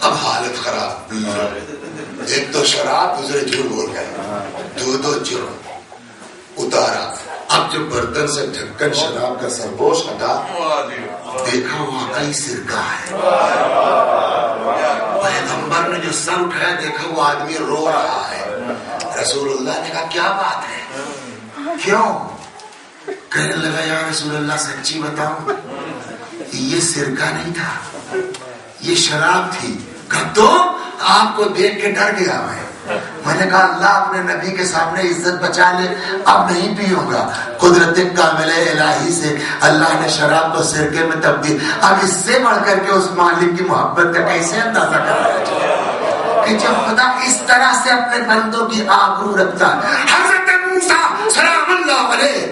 [SPEAKER 2] اب حالت خراب. ایک تو شراب, دوسرے جھوٹ بول گئے, دو جرم اتارا. اب جب برتن سے ڈھکن شراب کا سرپوش ہٹا, دیکھا واقعی سرکہ ہے. پیغمبر نے جو سر اٹھایا دیکھا وہ آدمی رو رہا ہے. رسول اللہ نے کہا کیا بات ہے, کیوں؟ کہنے لگا یا رسول اللہ سچی بتاؤں یہ سرکہ نہیں تھا, یہ شراب تھی. کہا تو آپ کو دیکھ کے ڈر گیا میں نے کہا اللہ اپنے نبی کے سامنے عزت بچا لے, اب نہیں پیوں گا. قدرت کاملہ الہی سے اللہ نے شراب کو سرکے میں تبدیل. اب اس سے بڑھ کر کے اس مالک کی محبت کا کیسے اندازہ کرایا جائے کہ جب خدا اس طرح سے اپنے بندوں کی آبرو رکھتا ہے. حضرت موسیٰ سلام اللہ علیہ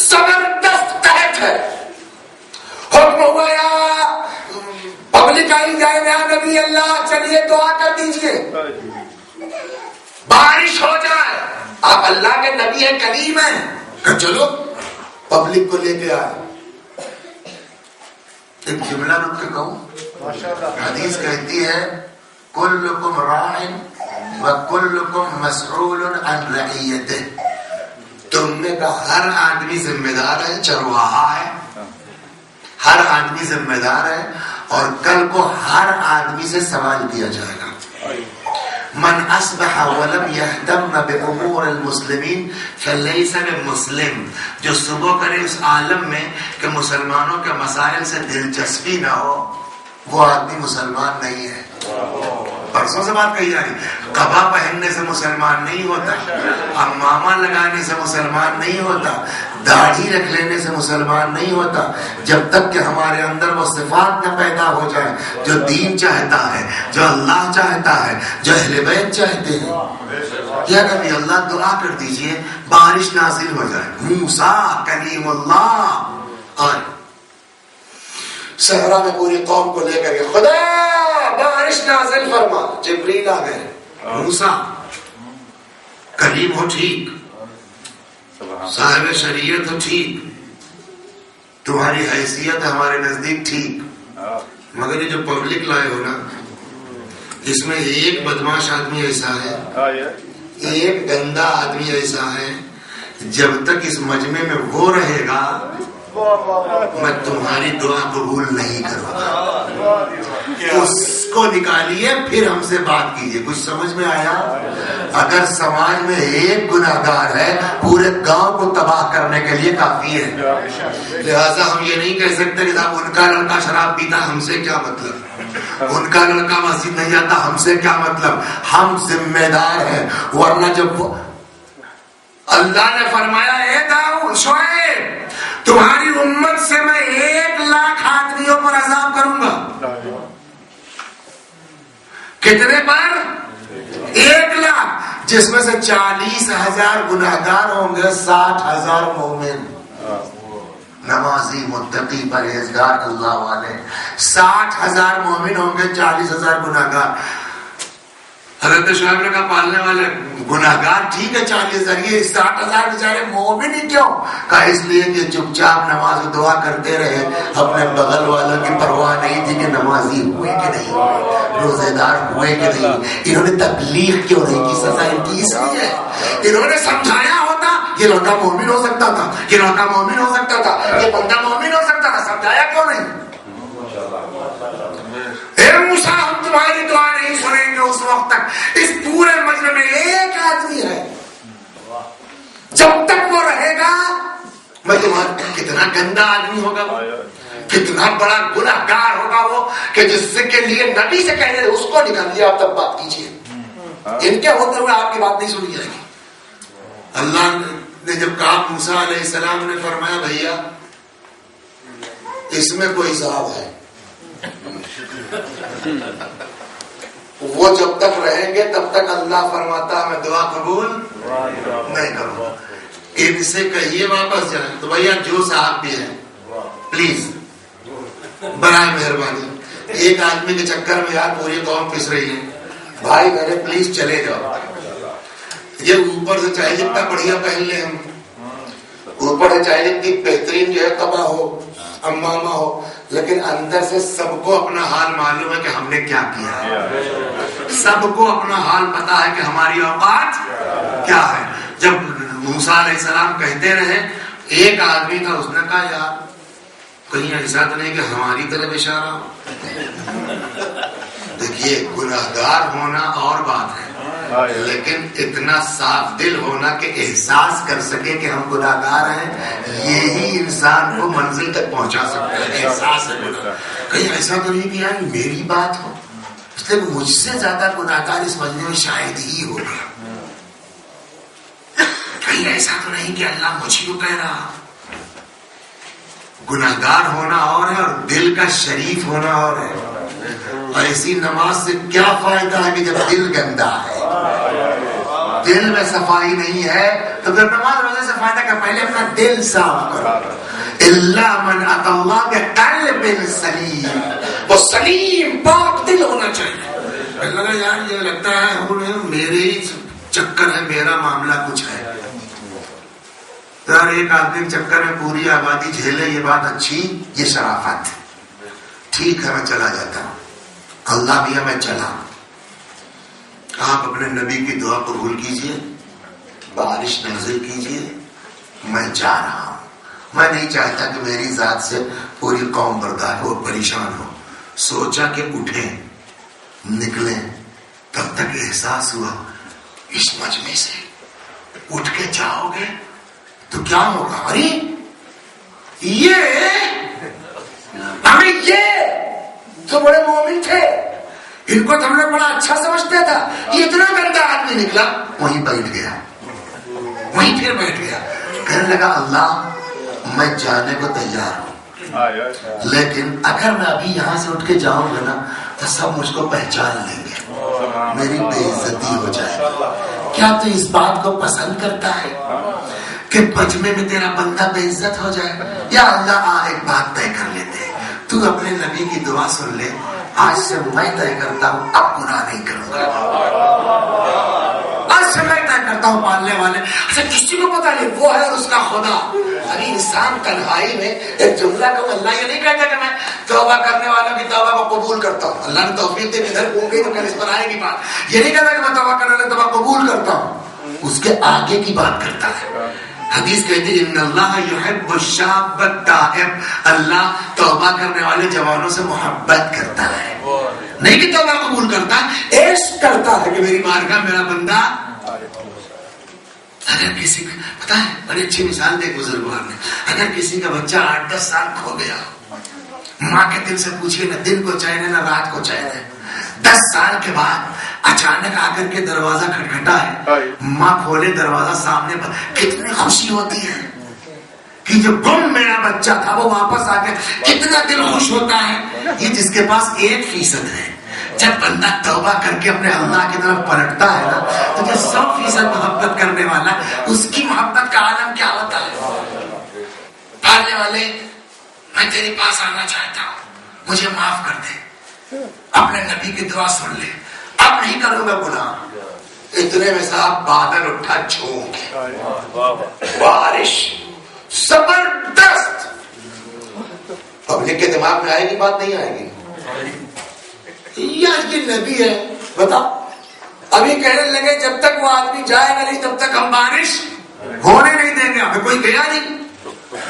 [SPEAKER 2] زبردست قحط ہے. حکم ہوا یا پبلک آئی جائے یا نبی اللہ چلیے دعا کر دیجئے بارش ہو جائے. آپ اللہ کے نبی ہیں, کریم ہیں, کہ چلو پبلک کو لے کے آئے. ایک جملہ رکھ کے کہوں, حدیث کہتی ہے کلکم راع وکلکم مسئول عن رعیتہ. تم نے کہا ہر آدمی ذمہ دار ہے, چرواہا ہے, ہر آدمی ذمہ دار ہے, اور کل کو ہر آدمی سے سوال کیا جائے گا. من اصبح ولم يهتم بامور المسلمین فليس بمسلم. جو صبح کرے اس عالم میں کہ مسلمانوں کے مسائل سے دلچسپی نہ ہو, وہ آدمی مسلمان نہیں ہے. پرسوں سے بات کہی جا رہی. قبا پہننے سے مسلمان نہیں ہوتا, امامہ لگانے سے مسلمان نہیں ہوتا, داڑھی رکھ لینے سے مسلمان نہیں ہوتا, جب تک کہ ہمارے اندر وہ صفات نہ پیدا ہو جائے جو دین چاہتا ہے, جو اللہ چاہتا ہے, جو اہل بیت چاہتے ہیں. یا نبی اللہ دعا کر دیجئے بارش نازل ہو جائے. موسیٰ کلیم اللہ آئے صحرا میں پوری قوم کو لے کر کے, خدا بارش نازل فرما. جبریل آ گئے. موسیٰ کلیم ہو ٹھیک, صاحب شریعت ہو ٹھیک, تمہاری حیثیت ہمارے نزدیک ٹھیک, مگر یہ جو پبلک لائے ہو نا, اس میں ایک بدماش آدمی ایسا ہے, ایک گندا آدمی ایسا ہے, جب تک اس مجمع میں وہ رہے گا میں تمہاری دعا قبول نہیں کروں گا. اس کو نکالیے پھر ہم سے بات کیجیے. کچھ سمجھ میں آیا؟ اگر سماج میں ایک گناہگار ہے پورے گاؤں کو تباہ کرنے کے لیے کافی ہے. لہذا ہم یہ نہیں کہہ سکتے کہ صاحب ان کا لڑکا شراب پیتا, ہم سے کیا مطلب, ان کا لڑکا مسجد نہیں جاتا, ہم سے کیا مطلب. ہم ذمہ دار ہیں. ورنہ جب اللہ نے فرمایا اے داؤد شعیب تمہاری امت سے میں 1,00,000 آدمیوں پر عذاب کروں گا. کتنے پر؟ 1,00,000. جس میں سے 40,000 گناہگار ہوں گے، 60,000 مومن نمازی متقی پرہیزگار اللہ والے. 60,000 مومن ہوں گے، 40,000 گناہگار. حضرت شعیب نے کہا پالنے والے گناہگار ٹھیک ہے 40,000، یہ 60,000 بیچارے مومن ہی کیوں؟ کہا اس لیے کہ چپ چاپ نماز و دعا کرتے رہے، اپنے بغل والوں کی پرواہ نہیں تھی کہ نمازی ہوئے کہ نہیں ہوئے، روزے دار ہوئے کہ نہیں. انہوں نے تبلیغ کیوں نہیں کی؟ سزا ان کی اس لیے ہے انہوں نے سمجھایا ہوتا یہ لڑکا مومن ہو سکتا تھا، یہ لڑکا مومن ہو سکتا تھا، یہ بندہ مومن ہو سکتا تھا. سمجھایا کیوں نہیں؟ اے موسیٰ ہم تمہاری دعا نہیں سنیں گے اس وقت تک. اس پورے مجمع میں ایک آدمی ہے، جب تک وہ رہے گا میں تمہارا. کتنا گندا آدمی ہوگا وہ، کتنا بڑا گناہگار ہوگا وہ کہ جس سے کے لیے نبی سے کہنے اس کو نکال دیا. آپ تب بات کیجیے، ان کے ہوتے ہوئے آپ کی بات نہیں سنی جائے گی. اللہ نے جب کہا موسیٰ علیہ السلام نے فرمایا بھیا اس میں کوئی حساب ہے، وہ جب تک رہیں گے تب تک اللہ فرماتا میں دعا قبول نہیں کروں گا. ان سے کہیے واپس جائیں. تو بھیا جو صاحب بھی ہیں پلیز برائے مہربانی، ایک آدمی کے چکر میں یار پوری قوم پس رہی ہے، بھائی میرے پلیز چلے جاؤ. یہ اوپر سے چاہے جتنا بڑھیا پہن لیں ہم، اوپر سے چاہے جتنی بہترین جو ہے کپڑا ہو امامہ ہو، لیکن اندر سے سب کو اپنا حال معلوم ہے کہ ہم نے کیا کیا ہے. سب کو اپنا حال پتا ہے کہ ہماری اوقات کیا ہے. جب موسیٰ علیہ السلام کہتے رہے، ایک آدمی تھا اس نے کہا یار کہیں ایسا تو نہیں کہ ہماری طرف اشارہ ہو. دیکھیے گناہگار ہونا اور بات ہے، لیکن اتنا صاف دل ہونا کہ احساس کر سکے کہ ہم گناہگار ہیں، یہی انسان کو منزل تک پہنچا سکتا ہے. احساس ہے گناہ. کہیں ایسا تو نہیں کہ یار میری بات ہو، اس لیے مجھ سے زیادہ گناہگار اس مجمع میں شاید ہی ہوگا. کہیں ایسا تو نہیں کہ اللہ مجھ کو کہہ رہا. گناہگار ہونا اور ہے اور دل کا شریف ہونا اور ہے. ایسی نماز سے کیا فائدہ ہے کہ جب دل گندا ہے، دل میں صفائی نہیں ہے تو پھر نماز روزے سے فائدہ کیا؟ پہلے اپنا دل صاف کرو. اللہ من اتی اللہ بقلب سلیم، وہ سلیم پاک دل ہونا چاہیے. لگا یار یہ لگتا ہے میرے ہی چکر ہے، میرا معاملہ کچھ ہے. یار ایک آدمی چکر میں پوری آبادی جھیلے، یہ بات اچھی، یہ شرافت. ٹھیک ہے میں چلا جاتا ہوں، اللہ بھی ہے میں چلا. آپ اپنے نبی کی دعا قبول کیجئے، بارش نازل کیجئے، میں جا رہا ہوں. میں نہیں چاہتا کہ میری ذات سے پوری قوم بردار ہو، پریشان ہو. سوچا کہ اٹھیں نکلیں، تب تک احساس ہوا اس مجمع سے اٹھ کے جاؤ گے تو کیا ہوگا. ارے یہ ہمیں یہ تو بڑے مومن تھے، ان کو تو ہم لوگ بڑا اچھا سمجھتے تھا، یہ اتنا گندا آدمی نکلا. وہیں بیٹھ گیا، وہیں پھر بیٹھ گیا. کہنے لگا اللہ میں جانے کو تیار ہوں، لیکن اگر میں ابھی یہاں سے اٹھ کے جاؤں گا نا تو سب مجھ کو پہچان لیں گے، میری بے عزتی ہو جائے گی. کیا تو اس بات کو پسند کرتا ہے کہ مجمع میں تیرا بندہ بے عزت ہو جائے؟ یا اللہ ایک بات طے کر لیتے ہیں، تو اپنے نبی کی دعا سن لے، آج سے میں طے کرتا ہوں اب گناہ نہیں کروں گا. آج سے میں طے کرتا ہوں پالنے والے اچھا کسی کو پتا نہیں وہ ہے اور اس کا خدا. ابھی انسان تنہائی میں ایک جملہ کو اللہ یہ نہیں کہتا کہ میں توبہ کرنے والوں کی توبہ کو قبول کرتا ہوں. اللہ نے توفیق دے ادھر گھوم گئی تو کل اس پر آئے گی بات. یہ نہیں کہتا کہ میں توبہ کرنے والے توبہ قبول کرتا ہوں، اس کے آگے کی بات کرتا ہے. حدیث کہتی ہے ان اللہ یحب الشاب التائب، اللہ توبہ کرنے والے جوانوں سے محبت کرتا ہے. نہیں کہ توبہ قبول کرتا، عشق کرتا ہے کہ میری بارگاہ میرا بندہ. اگر کسی کا پتا ہے بڑی اچھی مثال دے بزرگوار نے، اگر کسی کا بچہ 8-10 سال کھو گیا، ماں کے دل سے پوچھئے نہ دن کو چین ہے نہ رات کو چین ہے. 10 سال کے بعد اچانک آ کر کے دروازہ کھٹکھٹا ہے، ماں کھولے دروازہ، سامنے پر کتنی خوشی ہوتی ہے، کہ جو گم میرا بچہ تھا وہ واپس آ گیا. کتنا دل خوش ہوتا ہے. یہ جس کے پاس 1% ہے. جب بندہ توبہ کر کے اپنے اللہ کی طرف پلٹتا ہے نا تو جو 100% محبت کرنے والا اس کی محبت کا عالم کیا ہوتا ہے. پالنے والے میں تیرے پاس آنا چاہتا ہوں, مجھے معاف کر دے, اپنے نبی کی دعا سن لے, اب نہیں کروں گا گناہ. اتنے میں صاحب بادل اٹھا جھوم کے, بارش زبردست. پبلک کے دماغ میں آئے گی بات نہیں آئے گی. یہ نبی ہے بتا, ابھی کہنے لگے جب تک وہ آدمی جائے گا نہیں تب تک ہم بارش ہونے نہیں دیں گے. ہمیں کوئی گیا نہیں,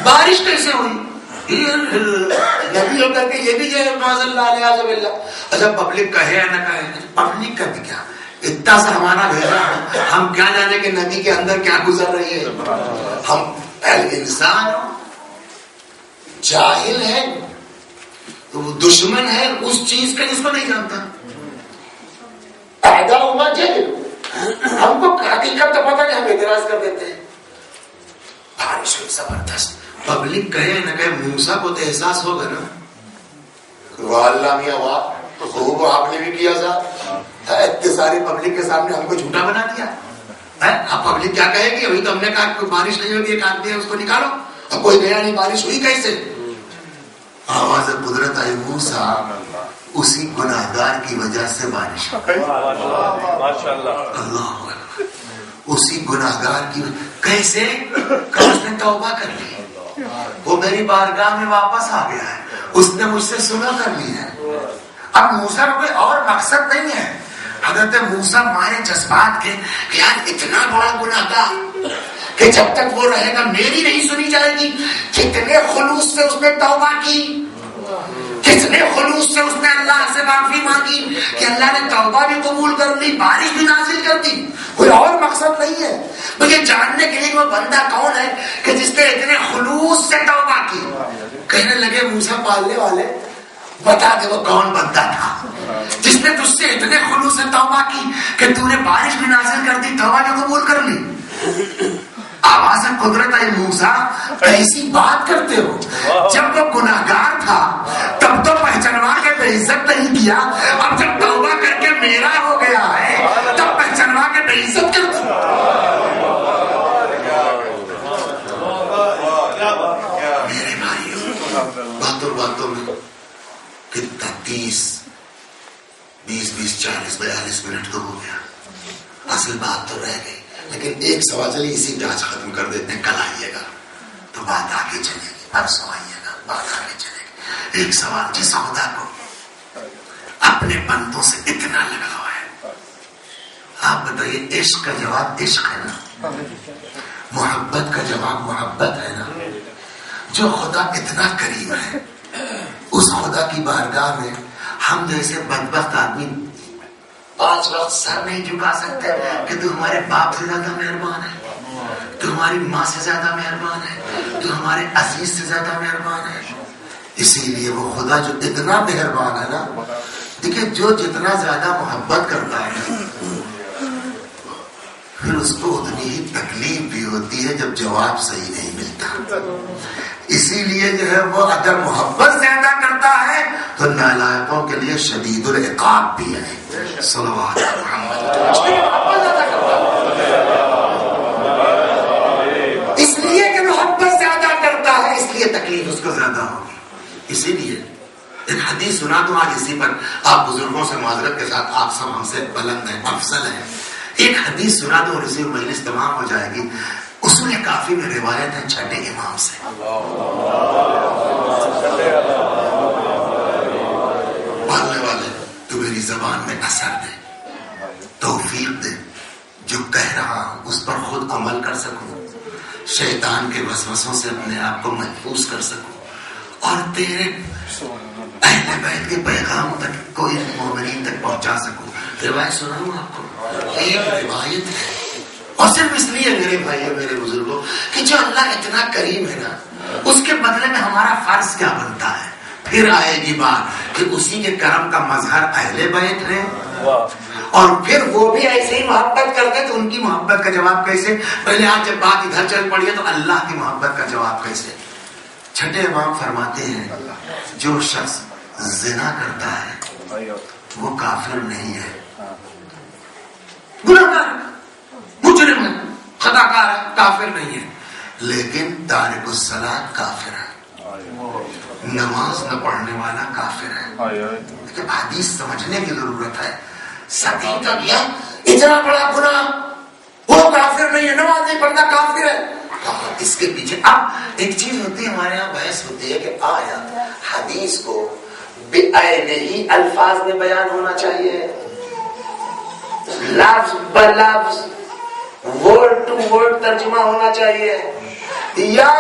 [SPEAKER 2] بارش کیسے ہوئی؟ نبی ہو کر کے یہ بھی جو معاذ اللہ علیہ وسلم. اچھا پبلک کہے یا نہ کہے, پبلک کا بھی کیا, اتنا سا ہمارا بھیجا, ہم کیا جانے کہ نبی کے اندر کیا گزر رہی ہے. ہم انسان جاہل ہے, تو وہ دشمن ہے اس چیز کا جس کو نہیں جانتا. پیدا ہوا جہل, ہم کو حقیقت تو پتہ نہیں, ہم اعتراض کر دیتے ہیں. بارش ہوئی زبردست, پبلک کہے نہ کہے موسیٰ کو تو احساس ہوگا نا, واہ اللہ میاں واہ, خوب آپ نے بھی کیا تھا. اتنی ساری پبلک کے سامنے ہم کو جھوٹا بنا دیا. اب پبلک کیا کہے گی؟ ابھی تو ہم نے کہا کہ بارش نہیں ہوگی, ایک آدمی ہے اس کو نکالو. اب کوئی گیا نہیں, بارش ہوئی کیسے؟ آواز قدرت آئی, موسیٰ اسی گناہگار کی وجہ سے بارش. اللہ اسی گناہگار کی کیسے؟ کہ اس نے توبہ کر لی, وہ میری بارگاہ میں واپس آ گیا ہے, اس نے مجھ سے سنا کر لی ہے. اب موسیٰ کو کوئی اور مقصد نہیں ہے. حضرت موسیٰ مارے جذبات کے کہ یار اتنا بڑا گناہگار کہ جب تک وہ رہے گا میری نہیں سنی جائے گی. کتنے خلوص سے اس نے توبہ کی, کتنے خلوص سے اس نے اللہ سے معافی مانگی کہ اللہ نے توبہ بھی قبول کر لی, بارش بھی نازل کر دی. کوئی اور مقصد نہیں ہے. مجھے جاننے کے لیے وہ بندہ کون ہے کہ جس نے اتنے خلوص سے توبہ کی. کہنے لگے موسیٰ پالنے والے بتا دے وہ کون بندہ تھا جس نے تجھ سے اتنے خلوص سے توبہ کی کہ تو نے بارش بھی نازل کر دی, توبہ بھی قبول کر لی. آواز قدرت ہے, موسیٰ ایسی بات کرتے ہو, جب وہ گناہگار تھا تب تو پہچانوا کے بے عزت نہیں کیا, اب جب توبہ کر کے میرا ہو گیا ہے تب پہچانوا کے بے عزت کرتے. میرے بھائیوں, باتوں باتوں میں کتنا 30 20 40 42 منٹ تو ہو گیا, اصل بات تو رہ گئی. لیکن ایک سوال, چلیے اسی پہ آج ختم کر دیتے ہیں, کل آئیے گا تو بات آگے چلے گی, پرسوں آئیے گا بات آگے چلے گی. ایک سوال, جس خدا کو اپنے بندوں سے اتنا لگاؤ ہے, آپ بتائیے عشق کا جواب عشق ہے نا, محبت کا جواب محبت ہے نا. جو خدا اتنا قریب ہے اس خدا کی بارگاہ میں ہم جیسے بدبخت آدمی 5 وقت سر نہیں جھکا سکتے کہ تو ہمارے باپ سے زیادہ مہربان ہے, تو ہماری ماں سے زیادہ مہربان ہے, تو ہمارے عزیز سے زیادہ مہربان ہے. اسی لیے وہ خدا جو اتنا مہربان ہے نا, دیکھیں جو جتنا زیادہ محبت کرتا ہے پھر اس کو اتنی ہی تکلیف بھی ہوتی ہے جب جواب صحیح نہیں ملتا. اسی لیے جو ہے وہ اگر محبت زیادہ کرتا ہے تو نالائقوں کے لیے شدید العقاب بھی ہے. صلوات محمد. اس لیے کہ محبت زیادہ کرتا ہے اس لیے تکلیف اس کو زیادہ ہوگی. اسی لیے ایک حدیث سنا دوں آج اسی پر, آپ بزرگوں سے معذرت کے ساتھ, آپ سب ہم سے بلند ہیں, افضل ہیں. ایک حدیث سنا دوں اور اسی مجلس تمام ہو جائے گی. اصول کافی میں روایت ہے چھٹے امام سے. پالنے والے تو میری زبان میں اثر دے, توفیق دے, جو کہہ رہا ہوں اس پر خود عمل کر سکوں, شیطان کے وسوسوں سے اپنے آپ کو محفوظ کر سکوں, اور تیرے اہل بیت کے پیغام تک کوئی مومنین تک پہنچا سکوں. روایت سناؤں آپ کو, ایک روایت ہے, اور صرف اس لیے میرے بھائیوں میرے بزرگوں کہ جو اللہ اتنا کریم ہے نا, اس کے بدلے میں ہمارا فرض کیا بنتا ہے. پھر آئے گی بات کہ اسی کے کرم کا مظہر اہل بیت ہے, اور پھر وہ بھی ایسے ہی محبت کرتے تو ان کی محبت کا جواب کیسے؟ پہلے آج جب بات ادھر چل پڑی ہے تو اللہ کی محبت کا جواب کیسے؟ چھٹے امام فرماتے ہیں جو شخص زنا کرتا ہے وہ کافر نہیں ہے، گناہگار مجرم ہے، خطا کار ہے، کافر نہیں ہے، لیکن تارک الصلاۃ کافر ہے، نماز نہ پڑھنے والا کافر ہے۔ لیکن حدیث سمجھنے کی ضرورت ہے۔ سب ہی تو کیا اتنا بڑا گناہ، وہ کافر نہیں ہے، نماز نہیں پڑھتا کافر ہے۔ اس کے پیچھے اب ایک چیز ہوتی ہے، ہمارے یہاں بحث ہوتی ہے کہ آیا حدیث کو بعینہی الفاظ میں بیان ہونا چاہیے، لفظ بلفظ ورڈ ٹو ورڈ ترجمہ ہونا چاہیے، یا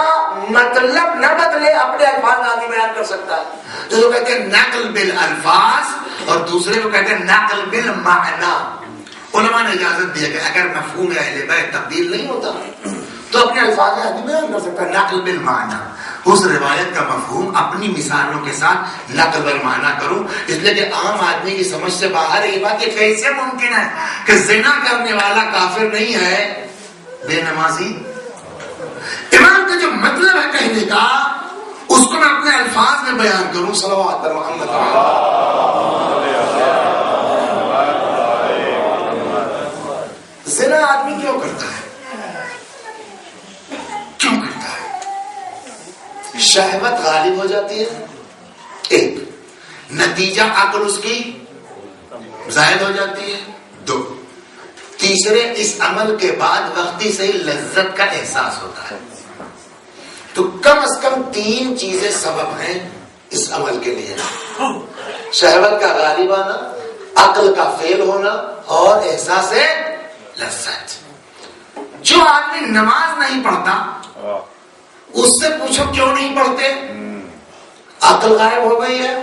[SPEAKER 2] مطلب نہ بدلے اپنے الفاظ آدمی بیان کر سکتا ہے۔ جو کہتے ہیں نقل بالالفاظ اور دوسرے کو کہتے ہیں نقل بالمعنی۔ علماء نے اجازت دی ہے کہ اگر مفہوم اہل بیت تبدیل نہیں ہوتا تو اپنے الفاظ آدمی بیان کر سکتا ہے، نقل بالمعنی۔ اس روایت کا مفہوم اپنی مثالوں کے ساتھ نقل بالمعنی کروں، اس لیے کہ عام آدمی کی سمجھ سے باہر یہ بات یہ کیسے ممکن ہے کہ زنا کرنے والا کافر نہیں ہے، بے نمازی۔ امام کا جو مطلب ہے کہنے کا اس کو میں اپنے الفاظ میں بیان کروں، صلوات محمد۔ زنا آدمی کیوں کرتا ہے؟ کیوں کرتا ہے؟ شہوت غالب ہو جاتی ہے، ایک نتیجہ عقل اس کی زائد ہو جاتی ہے، دو تیسرے اس عمل کے بعد وقتی سے ہی لذت کا احساس ہوتا ہے۔ تو کم از کم تین چیزیں سبب ہیں اس عمل کے لیے، شہوت کا غالب آنا، عقل کا فیل ہونا اور احساس لذت۔ جو آدمی نماز نہیں پڑھتا اس سے پوچھو کیوں نہیں پڑھتے؟ عقل غائب ہو گئی ہے،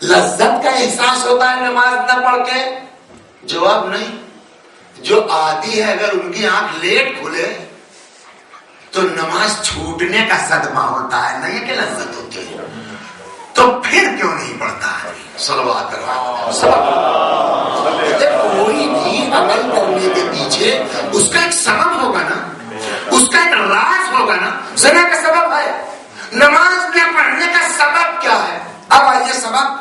[SPEAKER 2] لذت کا احساس ہوتا ہے نماز نہ پڑھ کے، جواب نہیں۔ جو عادی ہے اگر ان کی آنکھ لیٹ کھلے تو نماز چھوٹنے کا صدمہ ہوتا ہے، نہیں کہ لذت ہوتی ہے، تو پھر کیوں نہیں پڑھتا ہے؟ صلوات کوئی بھی عمل کرنے کے پیچھے اس کا ایک سبب ہوگا نا، اس کا ایک راز ہوگا نا۔ زنا کا سبب ہے، نماز نہ پڑھنے کا سبب کیا ہے؟ اب آئیے سبب،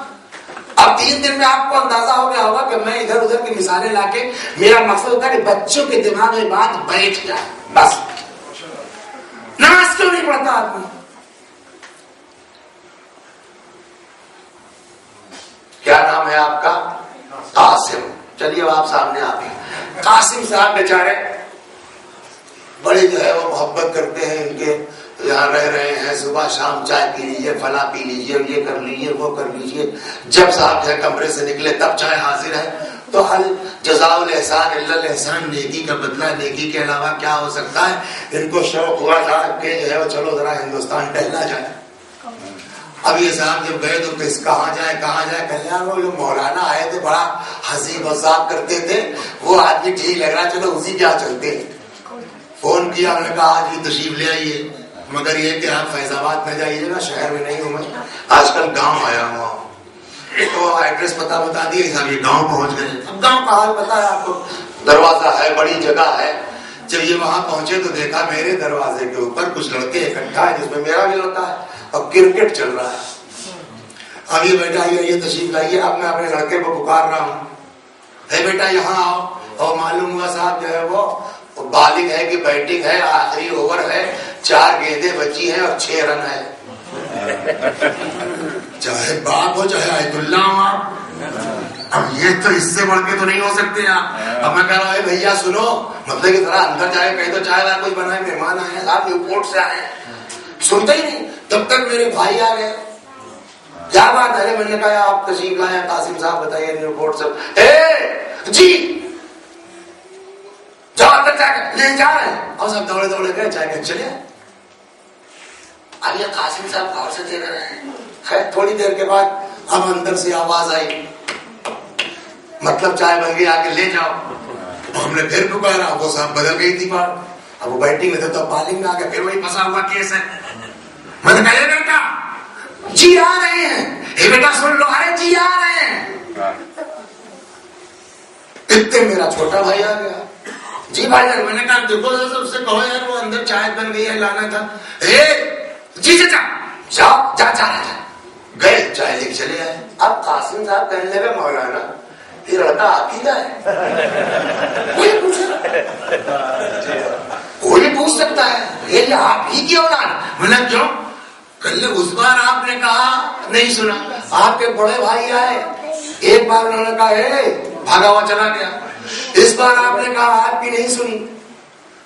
[SPEAKER 2] اب 3 دن میں آپ کو اندازہ ہو گیا ہوگا کہ میں ادھر ادھر کی مثالیں لا کے میرا مقصد ہوتا ہے کہ بچوں کے دماغ میں بات بیٹھ جائے۔ بس نماز کیوں نہیں پڑھتا آدمی؟ کیا نام ہے آپ کا؟ قاسم۔ چلیے اب آپ سامنے آ گئے۔ قاسم صاحب بیچارے بڑے جو ہے وہ محبت کرتے ہیں، ان کے یہاں رہ رہے ہیں، صبح شام چائے پی لیجیے، فلاں پی لیجیے، یہ کر لیجیے، وہ کر لیجیے۔ جب صاحب جو ہے کمرے سے نکلے تب چائے حاضر ہے، تو حل جزاء الاحسان الا الاحسان، نیکی کا بدلہ نیکی کے علاوہ کیا ہو سکتا ہے؟ ان کو شوق ہوا تھا کہ جو ہے وہ چلو ذرا ہندوستان ٹہلنا جائے۔ اب یہ صاحب جب گئے تو کہاں جائے کلیان، وہ جو مولانا آئے تھے بڑا ہنسی مذاق کرتے تھے، وہ آدمی ٹھیک لگ رہا، چلو اسی کیا چلتے۔ فون کیا، ہم نے کہا آج بھی تشریف لے آئیے، مگر یہ کہ آپ فیض آباد نہ جائیے گا، شہر میں نہیں ہوں میں، آج کل گاؤں آیا ہوں۔ تو ایڈریس پتا بتا دیا، صاحب یہ گاؤں پہنچ گئے۔ اب گاؤں کا حال پتا ہے آپ کو، دروازہ ہے، بڑی جگہ ہے۔ جب یہ وہاں پہنچے تو دیکھا میرے دروازے کے اوپر کچھ لڑکے اکٹھا ہے، جس میں میرا بھی لڑکا ہے، اور کرکٹ چل رہا ہے۔ اب یہ بیٹا یہ تشریف لائیے، اب میں اپنے لڑکے کو پکار رہا ہوں، اے بیٹا یہاں آؤ، اور معلوم ہوا صاحب جو ہے وہ بالنگ ہے کہ بیٹنگ ہے، آخری اوور ہے، 4 گیندیں بچی ہیں اور 6 رن ہے۔ چاہے باپ ہو چاہے آیت اللہ ہو آپ، اب یہ تو اس سے بڑھ کے تو نہیں ہو سکتے آپ۔ اب میں کہہ رہا ہوں بھیا سنو، مطلب کہ ذرا اندر جائے، کہیں تو چائے کوئی بنائے، مہمان آئے ہیں، آپ نیوپورٹ سے آئے ہیں۔ سنتے ہی نہیں، تب تک میرے بھائی آ گئے، کیا بات ہے؟ میں نے کہا آپ تشریف لائے ہیں قاسم صاحب، بتائیے نیوپورٹ سے۔ جی جاؤ اندر لے جا رہے ہیں، اور سب دوڑے گئے، چائے کے چلے۔ اب یہ قاسم صاحب غور سے دیکھ رہے ہیں۔ خیر تھوڑی دیر کے بعد اب اندر سے آواز آئی، مطلب چائے بن گئی، آ کے لے جاؤ۔ ہم نے پھر پکارا، وہ صاحب بدل گئی تھی بات، اب وہ بیٹھنگ میں تھے تو بالنگ میں آ گیا، پھر وہی پھنسا ہوا کیس ہے۔ میں نے کہا بیٹا جی آ رہے ہیں، اے بیٹا سن لو، ارے جی آ رہے ہیں۔ اتنے میرا چھوٹا بھائی آ گیا. جی بھائی جان. میں نے کہا دیکھو اس سے کہو یار وہ اندر چائے بن گئی ہے لانا تھا. جی چچا جاؤ جا جا گئے چائے لے کے چلے آئے. اب قاسم صاحب کہنے لگے مولانا یہ لڑکا عقیدہ ہے. کوئی پوچھ سکتا ہے یہ آپ ہی کی اولاد. میں نے کیوں؟ کل اس بار آپ نے کہا نہیں سنا, آپ کے بڑے بھائی آئے ایک بار انہوں نے کہا بھاگا ہوا چلا گیا. اس بار آپ نے کہا آپ کی نہیں سنی.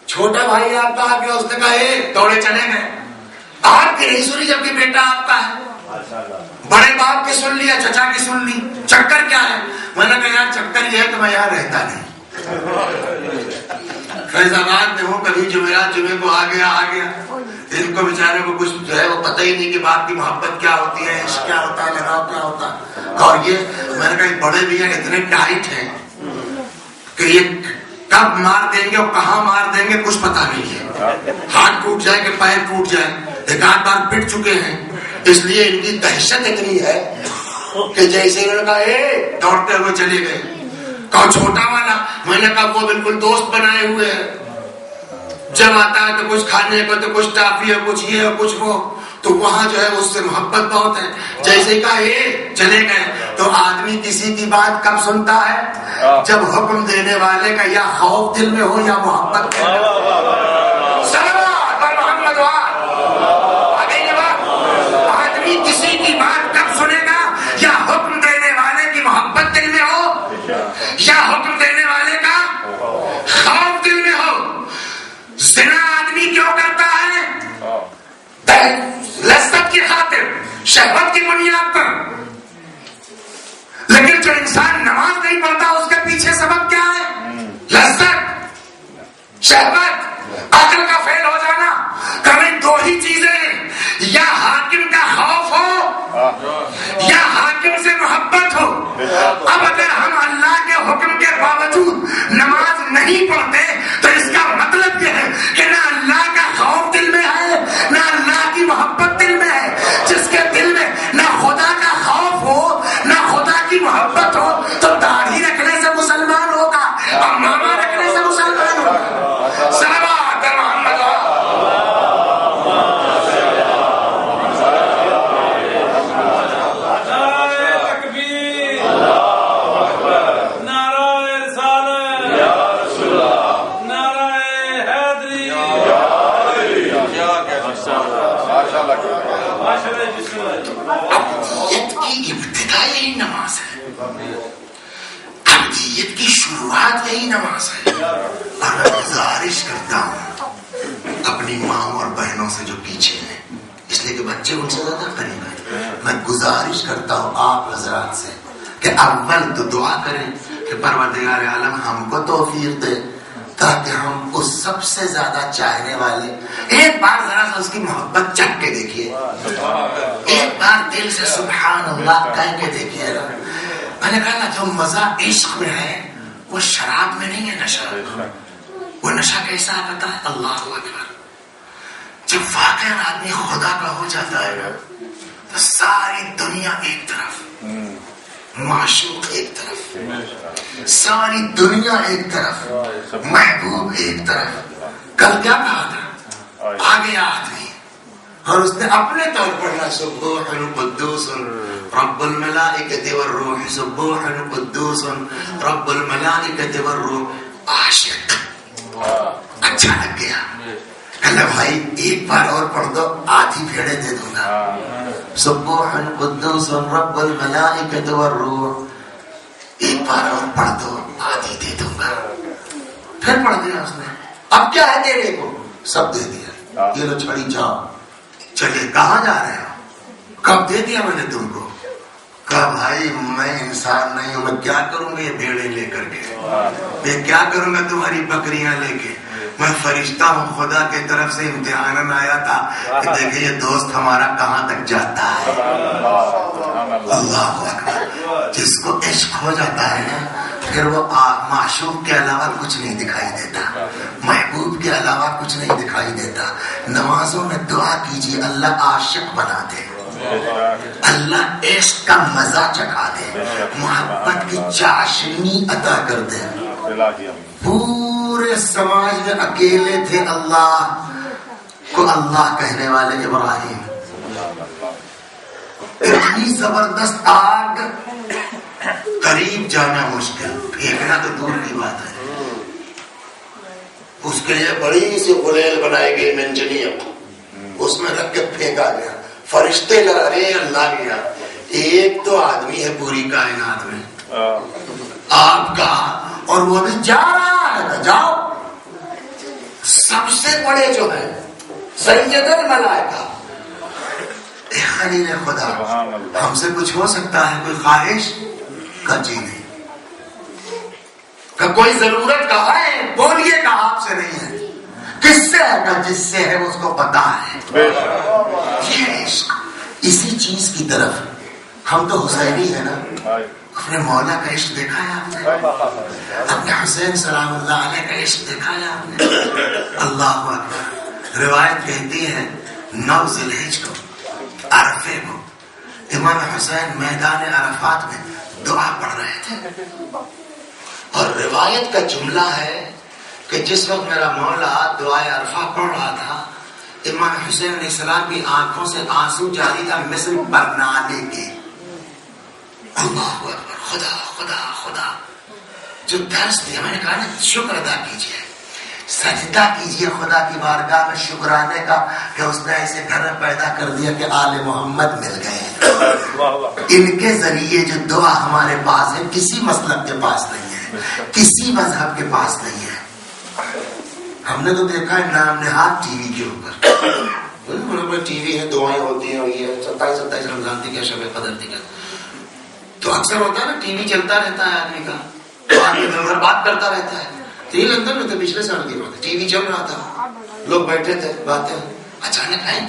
[SPEAKER 2] چھوٹا بھائی آپ کا آ گیا اس نے کہا دوڑے چلے گئے. آپ کی نہیں سنی جبکہ بیٹا آپ کا ہے. بڑے باپ کی سن لی یا چچا کی سن لی. چکر کیا ہے؟ میں نے کہا یار چکر یہ ہے کہ میں یہاں رہتا نہیں. فیض آباد میں ہوں, کبھی جمعرات جمعے کو آ گیا. ان کو بیچارے کو کچھ جو ہے وہ پتہ ہی نہیں کہ باپ کی محبت کیا ہوتی ہے, عشق کیا ہوتا ہے, لگاؤ کیا ہوتا ہے. اور یہ میں نے کہا بڑے بھیا اتنے ٹائٹ ہیں کہ یہ کب مار دیں گے اور کہاں مار دیں گے کچھ پتا نہیں ہے. ہاتھ ٹوٹ جائے کہ پیر ٹوٹ جائے. ایک آدھ بار پٹ چکے ہیں, اس لیے ان کی دہشت اتنی ہے کہ جیسے انہوں نے کہا دوڑتے ہوئے چلے گئے. کہا چھوٹا والا. میں نے کہا وہ بالکل دوست بنائے ہوئے ہیں, جب آتا ہے تو کچھ کھانے کو تو کچھ ٹافی ہے, کچھ یہ ہے کچھ وہ, تو وہاں جو ہے اس سے محبت بہت ہے. جیسے کہا چلے گئے. تو آدمی کسی کی بات کب سنتا ہے؟ جب حکم دینے والے کا یا خوف دل میں ہو یا محبت. آدمی کسی کی بات کب سنے گا؟ یا حکم دینے والے کی محبت دل میں ہو یا حکم دینے والے کا خوف دل میں ہو. زنا آدمی کیوں کرتا ہے؟ لذت کی خاطر, شہوت کی بنیاد پر. لیکن جو انسان نماز نہیں پڑھتا اس کے پیچھے سبب کیا ہے؟ لذت, شہوت, عقل کا فیل ہو جانا. کبھی دو ہی چیزیں ہیں, یا حاکم کا خوف ہو یا حاکم سے محبت ہو. اب اگر ہم اللہ کے حکم کے باوجود نماز نہیں پڑھتے تو اس کا مطلب یہ ہے کہ نہ اللہ کا خوف دل میں ہے نہ اللہ کی محبت دل میں ہے. جس کے دل میں نہ خدا کا خوف ہو نہ خدا کی محبت ہو تو داڑھی رکھنے سے مسلمان ہوگا اور ماما رکھنے سے مسلمان ہوگا. صلوات محمد. ابدیت کی ابتدا یہی نماز ہے, ابدیت کی شروعات یہی نماز ہے. اور میں گزارش کرتا ہوں اپنی ماں اور بہنوں سے جو پیچھے ہیں, اس لیے کہ بچے ان سے زیادہ قریب ہیں, میں گزارش کرتا ہوں آپ حضرات سے کہ اول تو دعا کریں کہ پروردگار عالم ہم کو توفیق دے تاکہ ہم اس سب سے زیادہ چاہنے والے ایک بار ذرا سا اس کی محبت چکھ کے دیکھیے, ایک بار دل سے سبحان اللہ کہہ کے دیکھیے. میں نے کہا نا جو مزہ عشق میں ہے وہ شراب میں نہیں ہے. نشہ, وہ نشہ کیسا پتا ہے؟ اللہ اکبر. جب واقعا آدمی خدا کا ہو جاتا ہے نا تو ساری دنیا ایک طرف, معشوق ایک طرف, ساری دنیا ایک طرف, محبوب ایک طرف. کل کیا کہا تھا؟ آ گیا آدمی اور اس نے اپنے طور پر پڑھا سبوح قدوس رب الملائکۃ والروح, سبوح قدوس رب الملائکۃ والروح. عاشق, اچھا لگ گیا. کہنا بھائی ایک بار اور پڑھ دو, آدھی بھیڑیں دے دوں گا. سبوح قدوس رب الملائکۃ والروح, ایک بار اور پڑھ دو, آدھی دے دوں گا. پھر پڑھ دیا اس نے. اب کیا ہے دینے کو؟ سب دے دیا. یہ لو چھڑی جاؤ. چلیے کہاں جا رہے ہو؟ کب دے دیا میں نے تم کو؟ کہا بھائی میں انسان نہیں ہوں, میں کیا کروں گا یہ بھیڑیں لے کر کے, میں کیا کروں گا تمہاری بکریاں لے کے. میں فرشتہ ہوں, خدا کی طرف سے امتحان آیا تھا کہ دیکھیں یہ دوست ہمارا کہاں تک جاتا ہے. اللہ اکبر. جس کو عشق ہو جاتا ہے نا پھر وہ معشوق کے علاوہ کچھ نہیں دکھائی دیتا, محبوب کے علاوہ کچھ نہیں دکھائی دیتا. نمازوں میں دعا کیجیے اللہ عاشق بنا دے, اللہ عشق کا مزہ چکھا دے, محبت کی چاشنی عطا کر دے. پورے سماج میں اکیلے تھے اللہ کو اللہ کہنے والے ابراہیم. اتنی زبردست آگ قریب جانا مشکل، پھینکنا تو دور کی بات ہے. اس کے لیے بڑی سی غلیل بنائی گئی منجنی، اس میں رکھ کے پھینکا گیا. فرشتے لگا رہے اللہ گیا. ایک تو آدمی ہے پوری کائنات میں آپ کا، اور وہ بھی جا رہا ہے. جاؤ. سب سے بڑے جو ہے سید الملائکہ خلیل خدا. ہم سے کچھ ہو سکتا ہے کوئی خواہش کا؟ جی نہیں. کا کوئی ضرورت کا ہے؟ بولیے کا آپ سے نہیں ہے. کس سے ہے؟ کا جس سے ہے اس کو پتا ہے. یہ عشق. اسی چیز کی طرف ہم تو حسینی ہے نا. اپنے مولا کا عشق دیکھا ہے آپ نے؟ اپنے حسین سلام اللہ علیہ کا عشق دیکھا ہے آپ نے؟ اللہ اکبر. روایت کہتی ہے 9 ذی الحجہ کو، عرفے کو، امام حسین میدان عرفات میں دعا پڑھ رہے تھے. اور روایت کا جملہ ہے کہ جس وقت میرا مولا دعائے عرفہ پڑھ رہا تھا، امام حسین علیہ السلام کی آنکھوں سے آنسو جاری تھا مثل برنانے کے. اللہ اکبر. خدا خدا خدا جو درس دیا. میں نے کہا نا شکر ادا کیجیے، سجدہ کیجیے خدا کی بارگاہ میں شکرانے کا کہ اس نے ایسے گھر میں پیدا کر دیا کہ آل محمد مل گئے. ان کے ذریعے جو دعا ہمارے پاس ہے کسی مسلک کے پاس نہیں ہے، کسی مذہب کے پاس نہیں ہے. ہم نے تو دیکھا ہے نام نہاد ٹی وی کے اوپر ٹی وی ہے، دعائیں ہوتی ہیں، یہ 27 رمضان تھی کیا، شب قدر تھی کیا، تو اکثر ہوتا ہے نا ٹی وی چلتا رہتا ہے آدمی کا، تو آدمی دن بھر بات کرتا رہتا ہے. تو یہ لندن میں تو پچھلے سال کی بات ہے، ٹی وی چل رہا تھا، لوگ بیٹھے تھے باتیں، اچانک آئے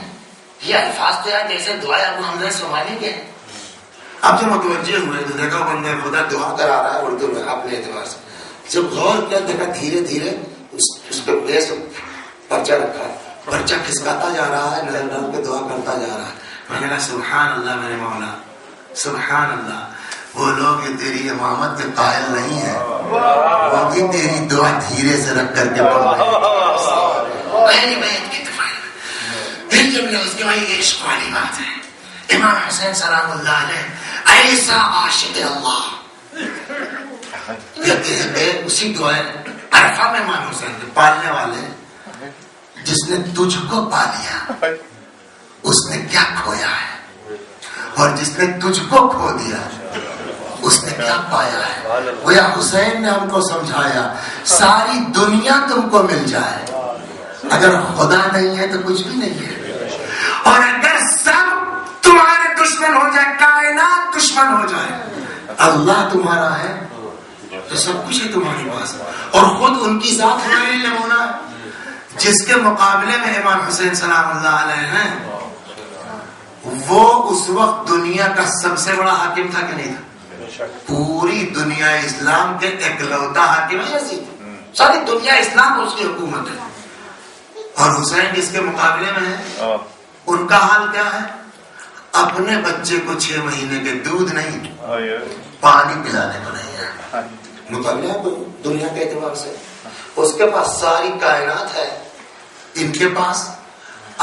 [SPEAKER 2] یہ الفاظ تو یار جیسے دعائیں ابو حمزہ سومالی کے. اب جب متوجہ ہوئے تو دیکھا بندہ خدا دعا کرا رہا ہے اردو میں اپنے اعتبار سے. جب غور کیا دیکھا دھیرے دھیرے اس پہ بیس پرچہ رکھا ہے، پرچہ کھسکاتا جا رہا ہے، نظر ڈال کے دعا کرتا جا رہا ہے. میں نے کہا سبحان اللہ میرے مولا، سبحان اللہ. وہ لوگ جو تیری امامت کے قائل نہیں ہیں وہ بھی تیری دعا دھیرے سے رکھ کر کے پڑھ رہے ہیں. پہلی بیعت کی دفعہ پھر جب نے اس کے بعد یہ عشق والی بات ہے. امام حسین سلام اللہ علیہ ایسا عاشق اللہ کہتے ہیں کہ اسی دعائیں عرفہ میں امام حسین کے پالنے والے جس نے تجھ کو پا لیا اس نے کیا کھویا ہے، اور جس نے تجھ کو کھو دیا اس نے کیا پایا ہے. گویا حسین نے ہم کو سمجھایا ساری دنیا تم کو مل جائے، اگر خدا نہیں ہے تو کچھ بھی نہیں ہے، اور اگر سب تمہارے دشمن ہو جائے، کائنات دشمن ہو جائے، اللہ تمہارا ہے تو سب کچھ ہے تمہارے پاس. اور خود ان کی ذات ہمارے لیے نمونہ جس کے مقابلے میں امام حسین سلام اللہ علیہ ہیں، وہ اس وقت دنیا کا سب سے بڑا حاکم تھا کہ نہیں تھا؟ پوری دنیا اسلام کے اکلوتا حاکم ہے. ساری دنیا اسلام اس کی حکومت ہے. اور حسین جس کے مقابلے میں ہے ان کا حال کیا ہے؟ اپنے بچے کو 6 مہینے کے دودھ نہیں پانی پلانے کو نہیں ہے. مقابلہ دنیا کے اعتبار سے اس کے پاس ساری کائنات ہے، ان کے پاس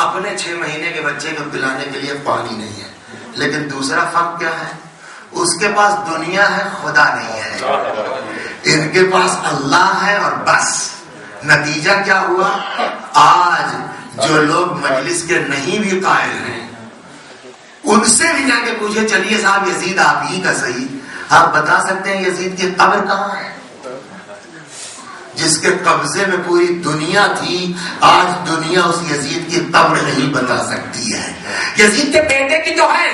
[SPEAKER 2] اپنے 6 مہینے کے بچے کو پلانے کے لیے پانی نہیں ہے. لیکن دوسرا فرق کیا ہے؟ اس کے پاس دنیا ہے، خدا نہیں ہے. ان کے پاس اللہ ہے اور بس. نتیجہ کیا ہوا؟ آج جو لوگ مجلس کے نہیں بھی قائل ہیں ان سے بھی جا کے پوچھے چلیے صاحب یزید آپ ہی کا صحیح، آپ بتا سکتے ہیں یزید کی قبر کہاں ہے؟ جس کے قبضے میں پوری دنیا تھی، آج دنیا اس یزید کی قبر نہیں بتا سکتی ہے. یزید کے بیٹے کی تو ہے،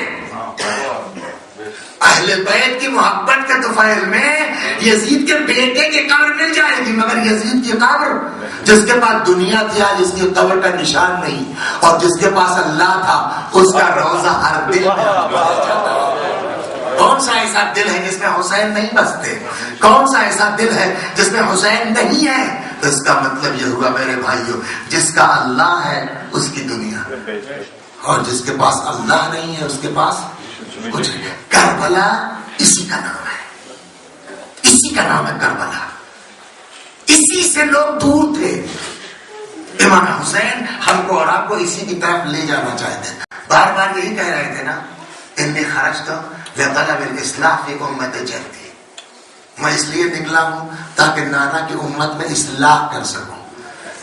[SPEAKER 2] اہل بیت کی محبت کے طفیل میں یزید کے بیٹے کی قبر مل جائے گی، مگر یزید کی قبر جس کے پاس دنیا تھی آج اس کی قبر کا نشان نہیں، اور جس کے پاس اللہ تھا اس کا روزہ ہر دل میں. کون سا ایسا دل ہے جس میں حسین نہیں بستے؟ کون سا ایسا دل ہے جس میں حسین نہیں ہے؟ تو اس کا مطلب یہ ہوا میرے بھائیوں، جس کا اللہ ہے اس کی دنیا، اور جس کے پاس اللہ نہیں ہے اس کے پاس کچھ نہیں. کربلا اسی کا نام ہے، اسی کا نام ہے کربلا. اسی سے لوگ دور تھے. امام حسین ہم کو اور آپ کو اسی کی طرف لے جانا چاہتے ہیں. بار بار یہی کہہ رہے تھے نا, انی خرجت لطلب الاصلاح فی امت جدی, میں اس لیے نکلا ہوں تاکہ نانا کی امت میں اصلاح کر سکوں.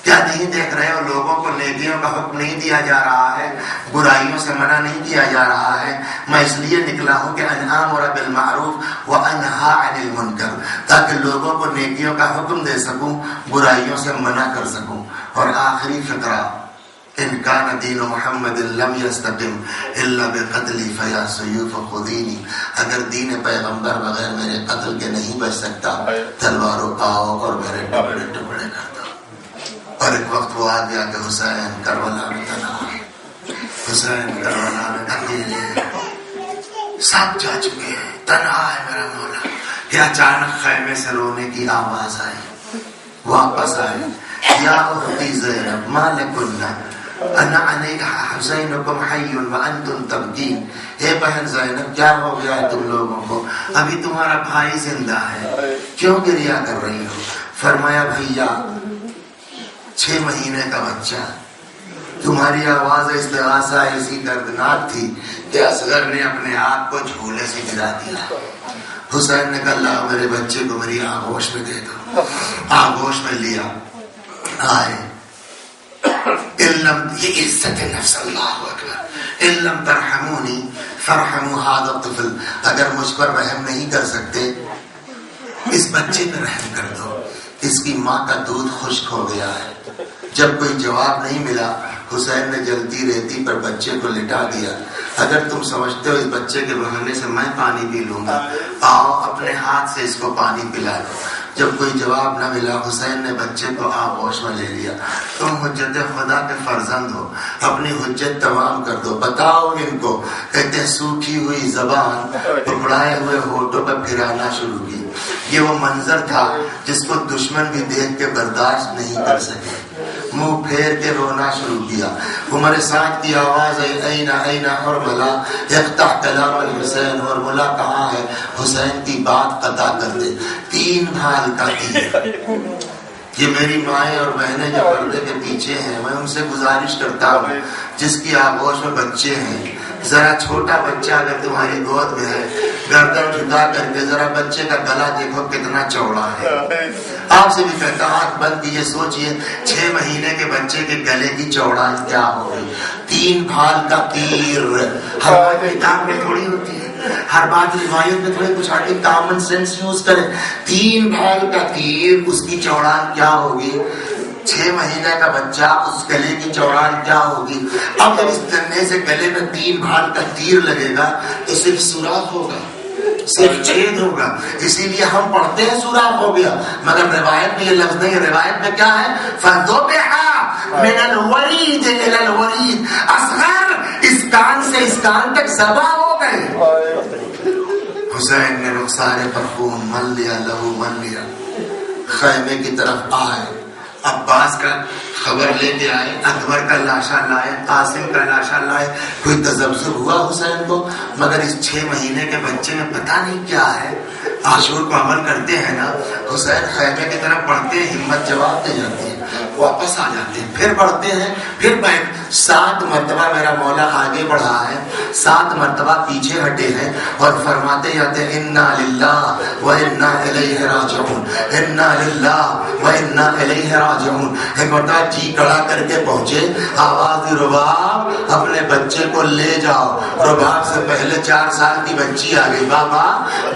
[SPEAKER 2] کیا نہیں دیکھ رہے ہو, لوگوں کو نیکیوں کا حکم نہیں دیا جا رہا ہے, برائیوں سے منع نہیں کیا جا رہا ہے. میں اس لیے نکلا ہوں کہ انآمر بالمعروف وانہا عن المنکر, تاکہ لوگوں کو نیکیوں کا حکم دے سکوں, برائیوں سے منع کر سکوں. اور آخری فقرہ, ان کان دین محمد لم یستقم الا بقتلی فیا سیوف خذینی, اگر دین پیغمبر بغیر میرے قتل کے نہیں بچ سکتا, تلواروں آؤ اور میرے ٹکڑے ٹکڑے کر دو. اور ایک وقت وہ آ گیا کہ حسین کربلا میں تنہا, حسین کربلا میں اکیلے, سب جا چکے ہیں, تنہا ہے میرا مولا. کہ اچانک خیمے سے رونے کی آواز آئی, واپس آئے. یا اختی زینب ما لکن انا علیک حسینکم حی وانتم تبکین, اے بہن زینب کیا ہو گیا ہے تم لوگوں کو, ابھی تمہارا بھائی زندہ ہے, کیوں گریا کر رہی ہو؟ فرمایا بھیا 6 مہینے کا بچہ, تمہاری آواز استغاثہ ایسی دردناک تھی کہ اصغر نے اپنے آپ کو جھولے سے گرا دیا. حسین نے کہا اللہ میرے بچے کو میری آغوش میں دے دو. آغوش میں لیا, آئے. یہ عزت نفس, اللہ اکبر. ان لم ترحمونی فرحموا هذا الطفل, اگر مجھ پر رحم نہیں کر سکتے اس بچے پر رحم کر دو, اس کی ماں کا دودھ خشک ہو گیا ہے. جب کوئی جواب نہیں ملا, حسین نے جلتی ریتی پر بچے کو لٹا دیا. اگر تم سمجھتے ہو اس بچے کے بہانے سے میں پانی پی لوں گا, آؤ اپنے ہاتھ سے اس کو پانی پلا دو. جب کوئی جواب نہ ملا, حسین نے بچے کو آغوش میں لے لیا. تم حجت خدا کے فرزند ہو, اپنی حجت تمام کر دو, بتاؤ ان کو. کہتے ہیں سوکھی ہوئی زبان پکڑائے ہوئے ہونٹوں پر پھرانا شروع کی. یہ وہ منظر تھا جس کو دشمن بھی دیکھ کے برداشت نہیں کر سکے, منہ پھیر کے رونا شروع کیا. عمر سعد کی آواز ہے این این حرملہ افتح کلام الحسین, اور ملا کہاں ہے, حسین کی بات قطع کر دے. 3 بھال کا تیر. یہ میری مائیں اور بہنیں جو پردے کے پیچھے ہیں, میں ان سے گزارش کرتا ہوں جس کی آغوش میں بچے ہیں, ذرا چھوٹا بچہ اگر تمہاری گود میں ہے, گردن جھکا کر کے ذرا بچے کا گلا دیکھو کتنا چوڑا ہے. آپ سے بھی کہتا ہوں آنکھ بند کیجیے, سوچئے 6 مہینے کے بچے کے گلے کی چوڑائی کیا ہوگی. 3 بھال کا تیر. ہر بات کتاب میں تھوڑی ہوتی ہے, ہر بات روایت میں تھوڑی کچھ آتی, کامن سینس یوز کریں. 3 بھال کا تیر, اس کی چوڑائی کیا ہوگی. 6 مہینے کا بچہ, اس گلے کی چوڑائی کیا ہوگی. اب جب اس دنے سے گلے میں 3 بھال کا تیر لگے گا تو صرف سوراخ ہوگا, صرف چھید ہوگا. اسی لیے ہم پڑھتے ہیں سوراخ ہو گیا, مگر روایت میں یہ لفظ نہیں ہے. روایت میں کیا ہے, فَذُبِحَ مِنَ الْوَرِيدِ إِلَى الْوَرِيدِ, اصغر اس کان سے اس کان تک ذبح ہو گئے. حسین نے رخسارے پر خون مل لیا, لہو مل لیا. خیمے کی طرف آئے, عباس کا خبر لے کے آئے, اکبر کا لاشا لائے, قاسم کا لاشا لائے. کوئی تذبذب ہوا حسین کو, مگر اس 6 مہینے کے بچے میں پتہ نہیں کیا ہے. عاشور کو عمل کرتے ہیں نا, حسین خیمے کی طرف بڑھتے ہیں, ہمت جواب دے جاتی ہے, واپس آ جاتے ہیں, پھر بڑھتے ہیں, پھر بیٹھ. 7 مرتبہ میرا مولا آگے بڑھا ہے, 7 مرتبہ پیچھے ہٹے ہیں, اور فرماتے جاتے ہیں انا للہ و انا الیہ راجعون, انا للہ و انا الیہ راجعون. ایک مرتبہ جی کڑا کر کے پہنچے, آواز دی رباب اپنے بچے کو لے جاؤ. رباب سے پہلے 4 سال کی بچی آ گئی, بابا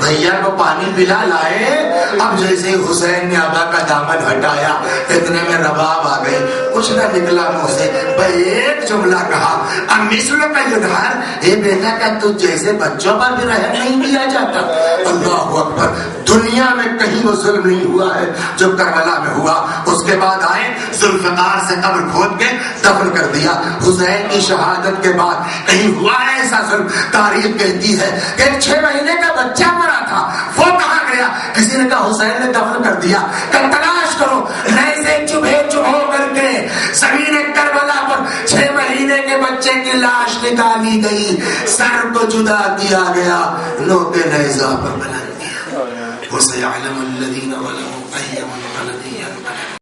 [SPEAKER 2] بھیا کو پانی پلا لائے. اب جیسے حسین نے ابا کا دامن ہٹایا, اتنے میں رباب آ گئی. کچھ نہ نکلا منہ سے, بھائی ایک جملہ کہا, امثلوں کا یدھار, اے بیٹا کیا تجھ جیسے بچوں پر بھی رحم نہیں کیا جاتا. اللہ اکبر. دنیا میں کہیں وہ ظلم نہیں ہوا ہے جو کربلا میں ہوا. اس کے بعد آئے, ذوالفقار سے قبر کھود کے دفن کر دیا. حسین کی شہادت کے بعد کہیں ہوا ہے ایسا ظلم؟ تاریخ کہتی ہے کہ ایک 6 مہینے کا بچہ مرا تھا, وہ کہاں گیا؟ کسی نے کہا حسین نے دفن کر دیا. کہ تلاش کرو, نئے سے چبھے چبھو کر کے زمین کربلا پر 6 مہینے کے بچے کی لاش نکالی گئی, سر کو جدا کیا گیا, نوکے نیزہ پر بلند کیا. وَسَيَعْلَمُ الَّذِينَ ظَلَمُوا أَيَّ